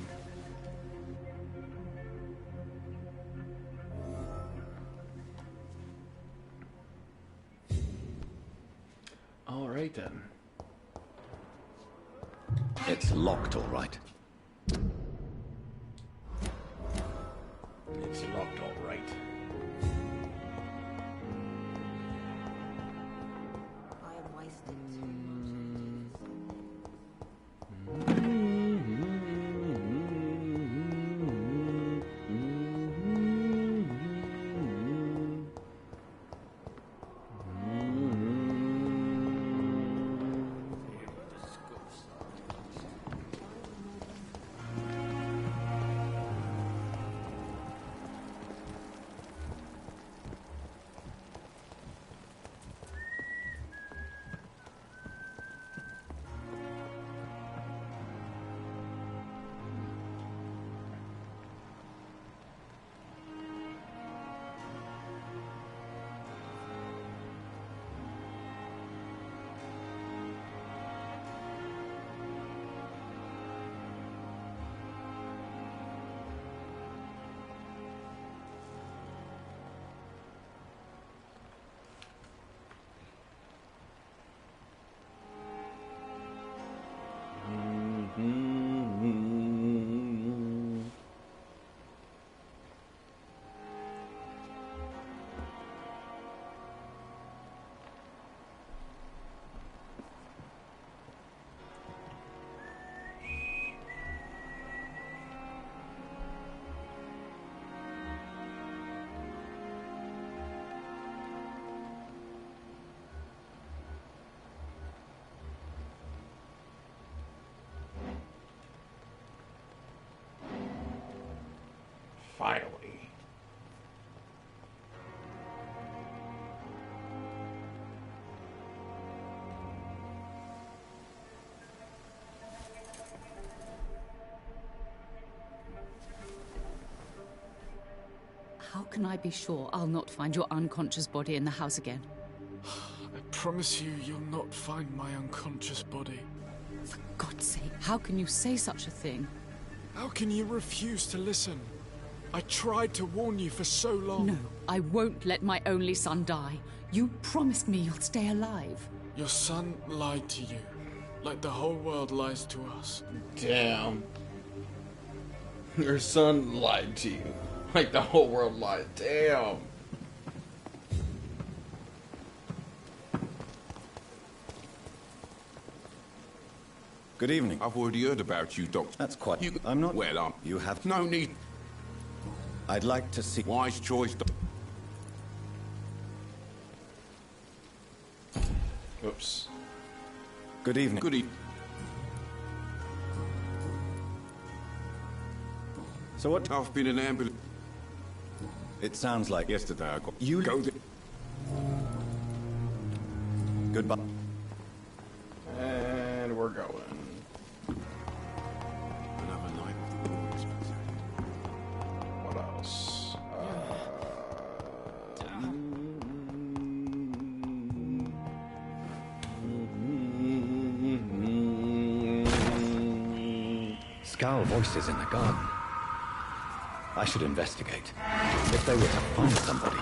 All right then. It's locked, all right. It's locked, all right. I am wasted. Finally. How can I be sure I'll not find your unconscious body in the house again? I promise you, you'll not find my unconscious body. For God's sake, how can you say such a thing? How can you refuse to listen? I tried to warn you for so long. No, I won't let my only son die. You promised me you'll stay alive. Your son lied to you, like the whole world lies to us. Damn. Your son lied to you. Like the whole world lied. Damn. Good evening. I've already heard about you, Doctor. That's quite... I'm not... Well, You have... no need. I'd like to see... Wise choice, Oops. Good evening. Good evening. So what... I've been in ambulance. It sounds like... Yesterday I got... You... Go there. Goodbye. And we're going. Another night. What else? Scowl voices in the garden. I should investigate. If they were to find somebody...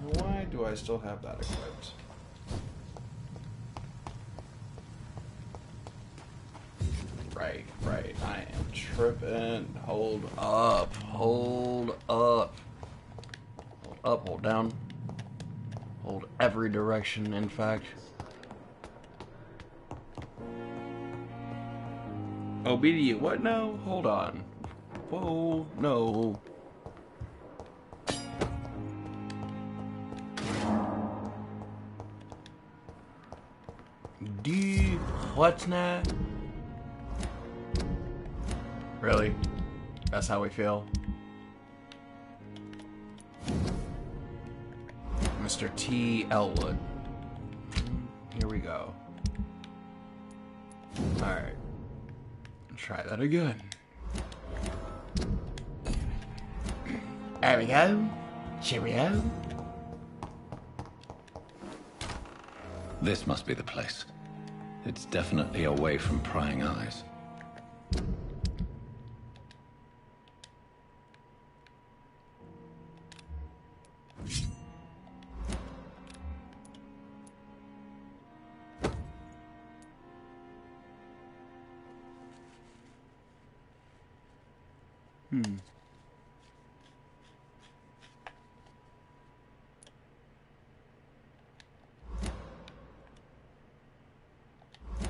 Why do I still have that equipped? Right. I am tripping. Hold up. Hold up. Hold up, hold down. Hold every direction, in fact. Obedient, what now? Hold on. Whoa, no. What now? Really? That's how we feel? Mr. T. Elwood. Here we go. Alright. Try that again. There we go. Cheerio. This must be the place. It's definitely away from prying eyes.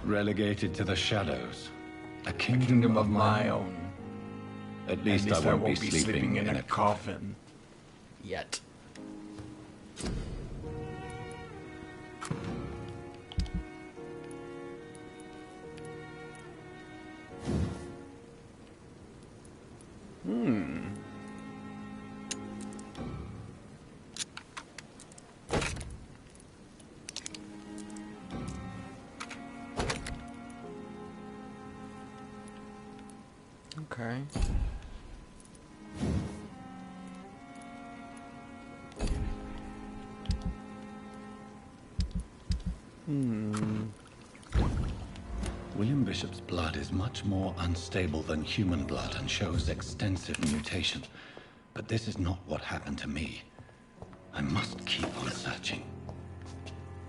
Relegated to the shadows. A kingdom of my own. At least I won't be sleeping in a coffin. Yet. Okay. William Bishop's blood is much more unstable than human blood and shows extensive mutation. But this is not what happened to me. I must keep on searching.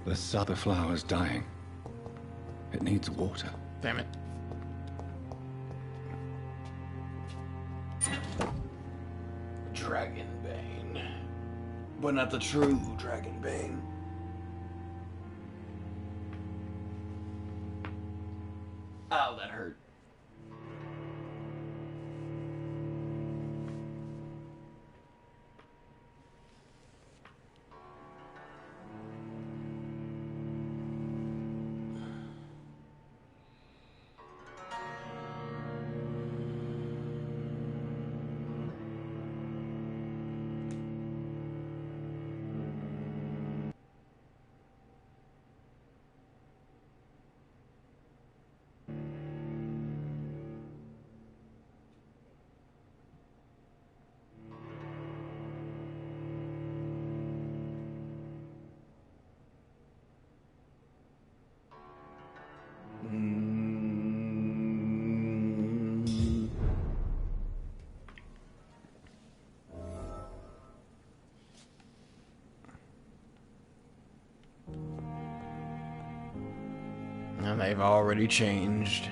The flower's dying. It needs water. Damn it. Dragonbane. But not the true Dragonbane. Ow, that hurt. I've already changed.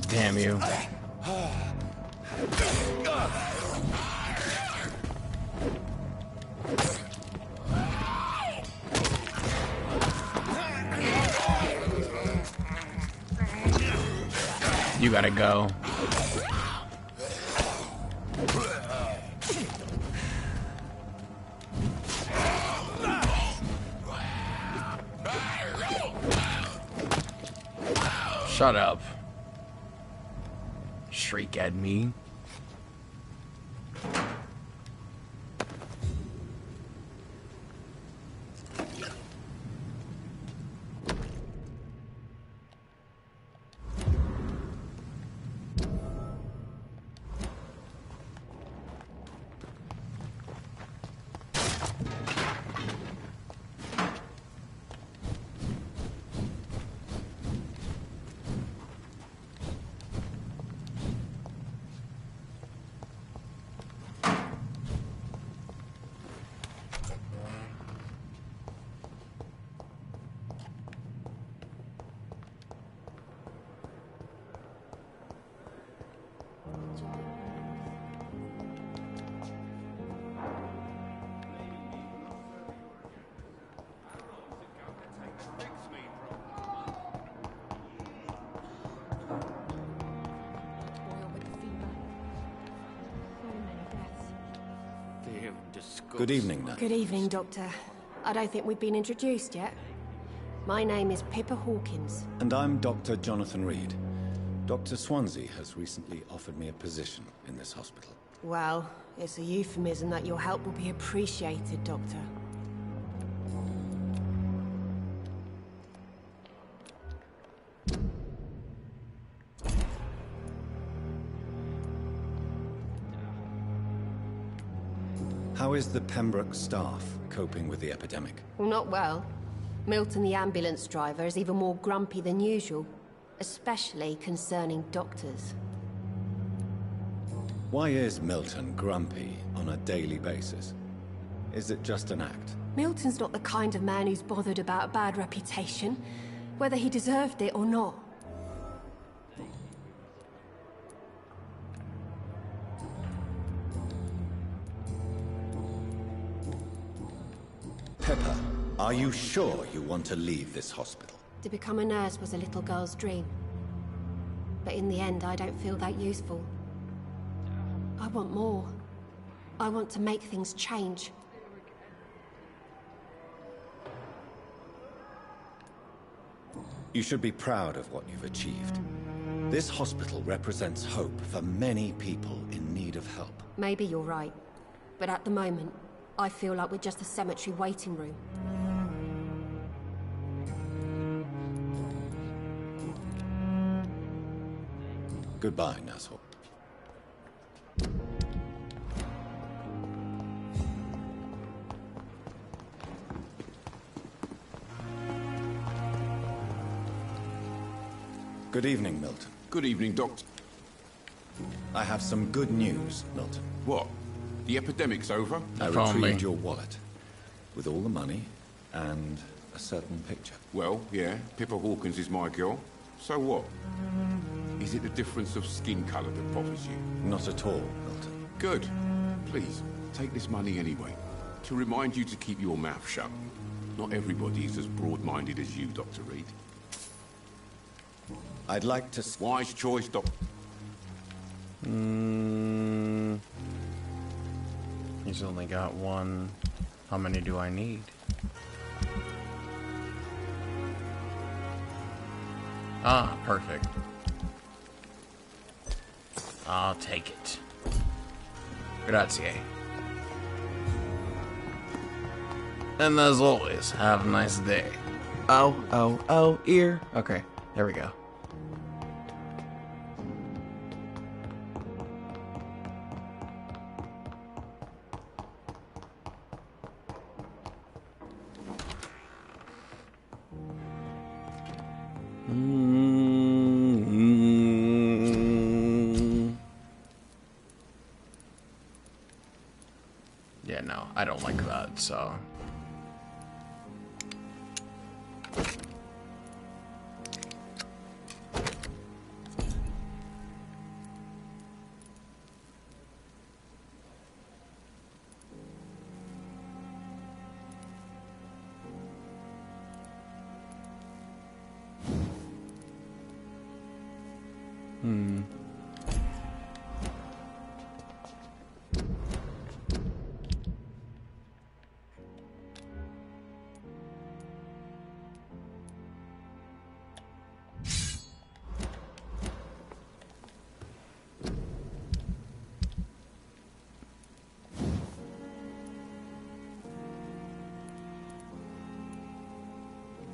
Damn you. You gotta go. Shut up. Shriek at me. Good evening, Nat. Good evening, Doctor. I don't think we've been introduced yet. My name is Pippa Hawkins. And I'm Dr. Jonathan Reed. Dr. Swansea has recently offered me a position in this hospital. Well, it's a euphemism that your help will be appreciated, Doctor. How is the Pembroke staff coping with the epidemic? Well, not well. Milton, the ambulance driver, is even more grumpy than usual, especially concerning doctors. Why is Milton grumpy on a daily basis? Is it just an act? Milton's not the kind of man who's bothered about a bad reputation, whether he deserved it or not. Pepper, are you sure you want to leave this hospital? To become a nurse was a little girl's dream. But in the end, I don't feel that useful. I want more. I want to make things change. You should be proud of what you've achieved. This hospital represents hope for many people in need of help. Maybe you're right. But at the moment, I feel like we're just a cemetery waiting room. Goodbye, Nashor. Good evening, Milton. Good evening, Doctor. I have some good news, Milton. What? The epidemic's over? I retrieved your wallet. With all the money and a certain picture. Well, yeah, Pippa Hawkins is my girl. So what? Is it the difference of skin colour that bothers you? Not at all, Milton. Good. Please, take this money anyway. To remind you to keep your mouth shut. Not everybody is as broad-minded as you, Dr. Reed. I'd like to... Wise choice, Doc. He's only got one. How many do I need? Ah, perfect. I'll take it. Grazie. And as always, have a nice day. Oh, ear. Okay, there we go. Yeah, no, I don't like that, so...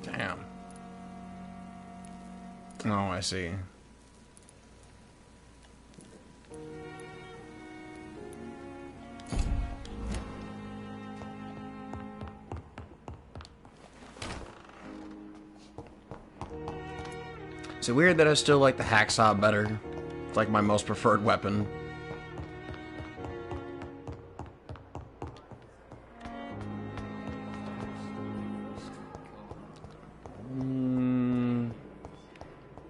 Damn. Oh, I see. Is it weird that I still like the hacksaw better? It's like my most preferred weapon.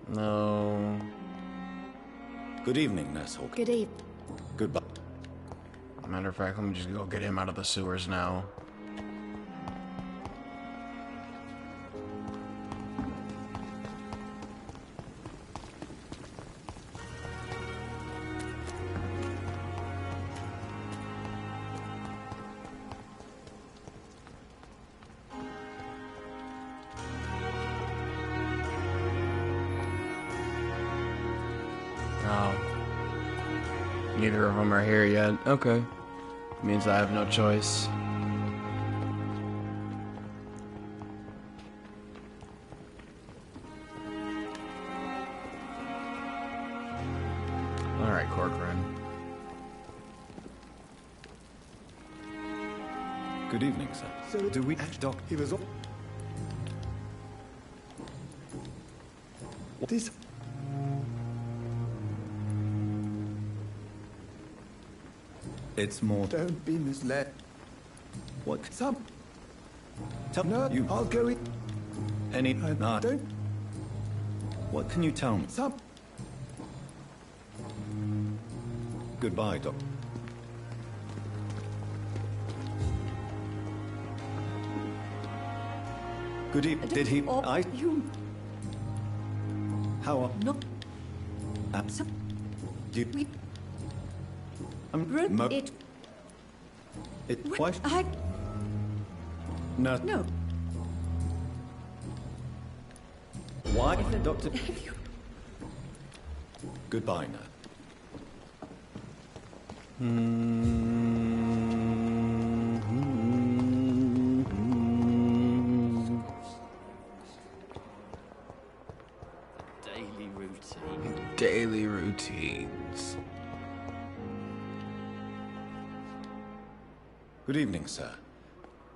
No. Good evening, Nurse Hawkins. Good evening. Goodbye. Matter of fact, let me just go get him out of the sewers now. Oh. Neither of them are here yet. Okay. Means I have no choice. Alright, Corcoran. Good evening, sir. So do we... Doc, he was... What is... It's more... Don't be misled. What? Some... No, you. I'll go in. Any. No. Don't. What can you tell me? Some. Goodbye, Doc. Good evening. Did he? You. How are? No. You. It. What? No. No. Why, Doctor? Goodbye now. Daily routine. Daily routines. Good evening, sir.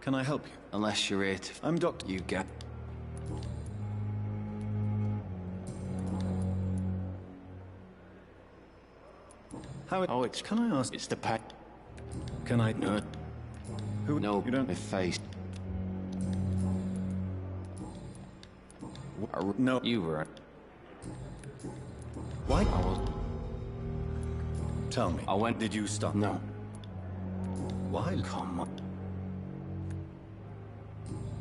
Can I help you? Unless you're here to... I'm Doctor... You get... How it... Oh, it's... Can I ask... It's the pack. Can I... No. Who... No, you don't... my face. No. You were... Why? I was... Tell me. I went... Did you stop? No. Why? Come on.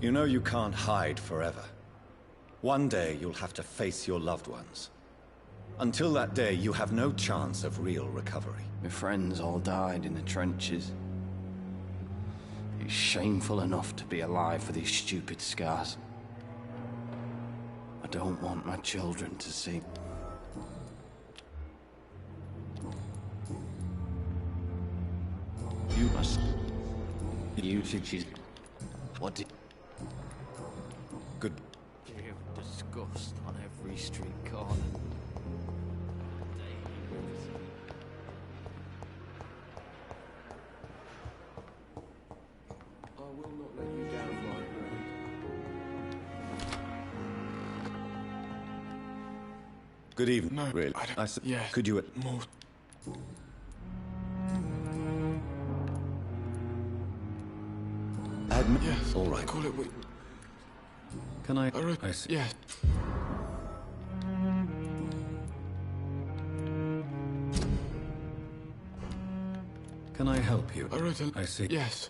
You know you can't hide forever. One day you'll have to face your loved ones. Until that day, you have no chance of real recovery. My friends all died in the trenches. It's shameful enough to be alive with these stupid scars. I don't want my children to see. You must... You think she's... What did... Good... Disgust on every street corner. I will not let you down, library. Good evening. No, really. I don't... said, yeah. Could you... More... Admit... Yes. All right. Call it... Can I... I see. Yes. Can I help you? I wrote a... I see. Yes.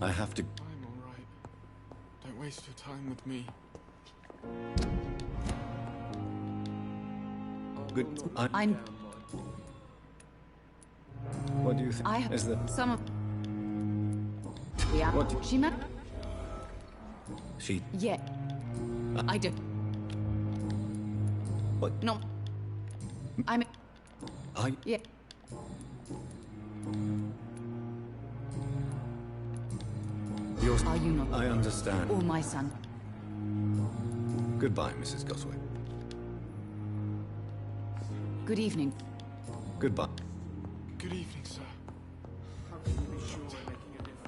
I have to... I'm all right. Don't waste your time with me. Good... I'm... What do you think? I have Is that... some of... Yeah. What? She met... She... Yeah. I did. What? No. I'm... Yeah. You're... Are you not? I understand. Or my son? Goodbye, Mrs. Goswick. Good evening. Goodbye. Good evening, sir. How can you be sure we're making a difference?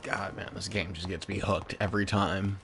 God, man, this game just gets me hooked every time.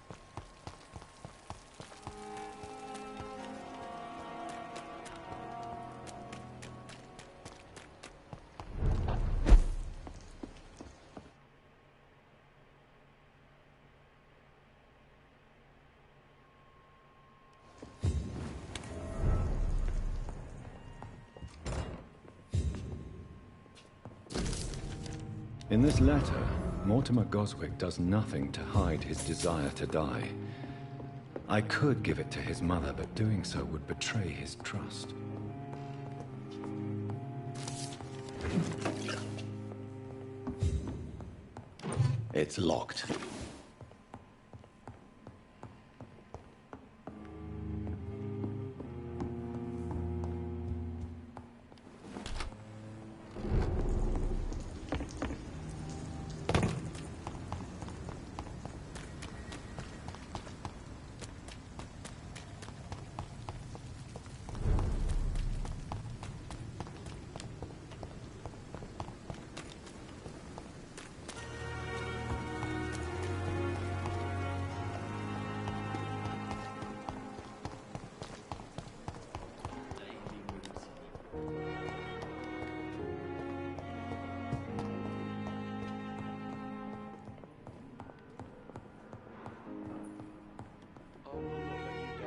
In this letter, Mortimer Goswick does nothing to hide his desire to die. I could give it to his mother, but doing so would betray his trust. It's locked.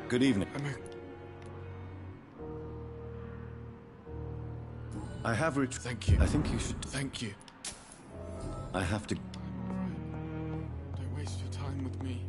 Good evening. I have reached. Thank you. I think you should. Thank you. I have to. Don't waste your time with me.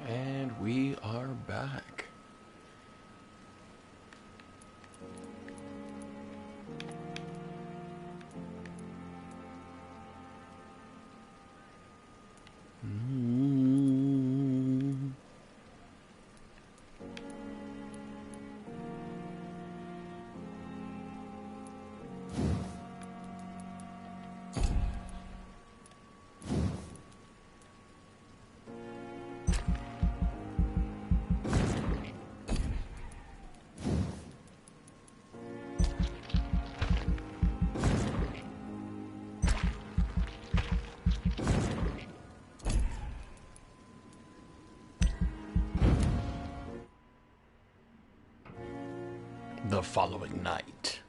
And we are back. the following night.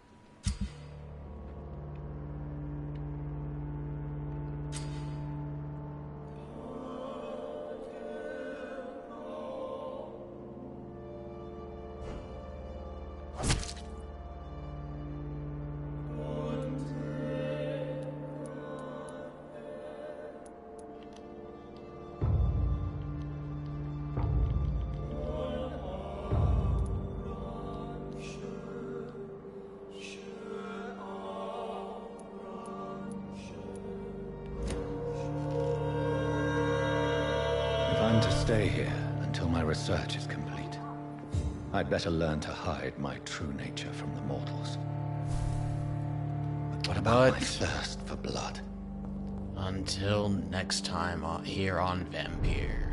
I'm to stay here until my research is complete. I'd better learn to hide my true nature from the mortals. But what about my thirst for blood? Until next time here on Vampyr.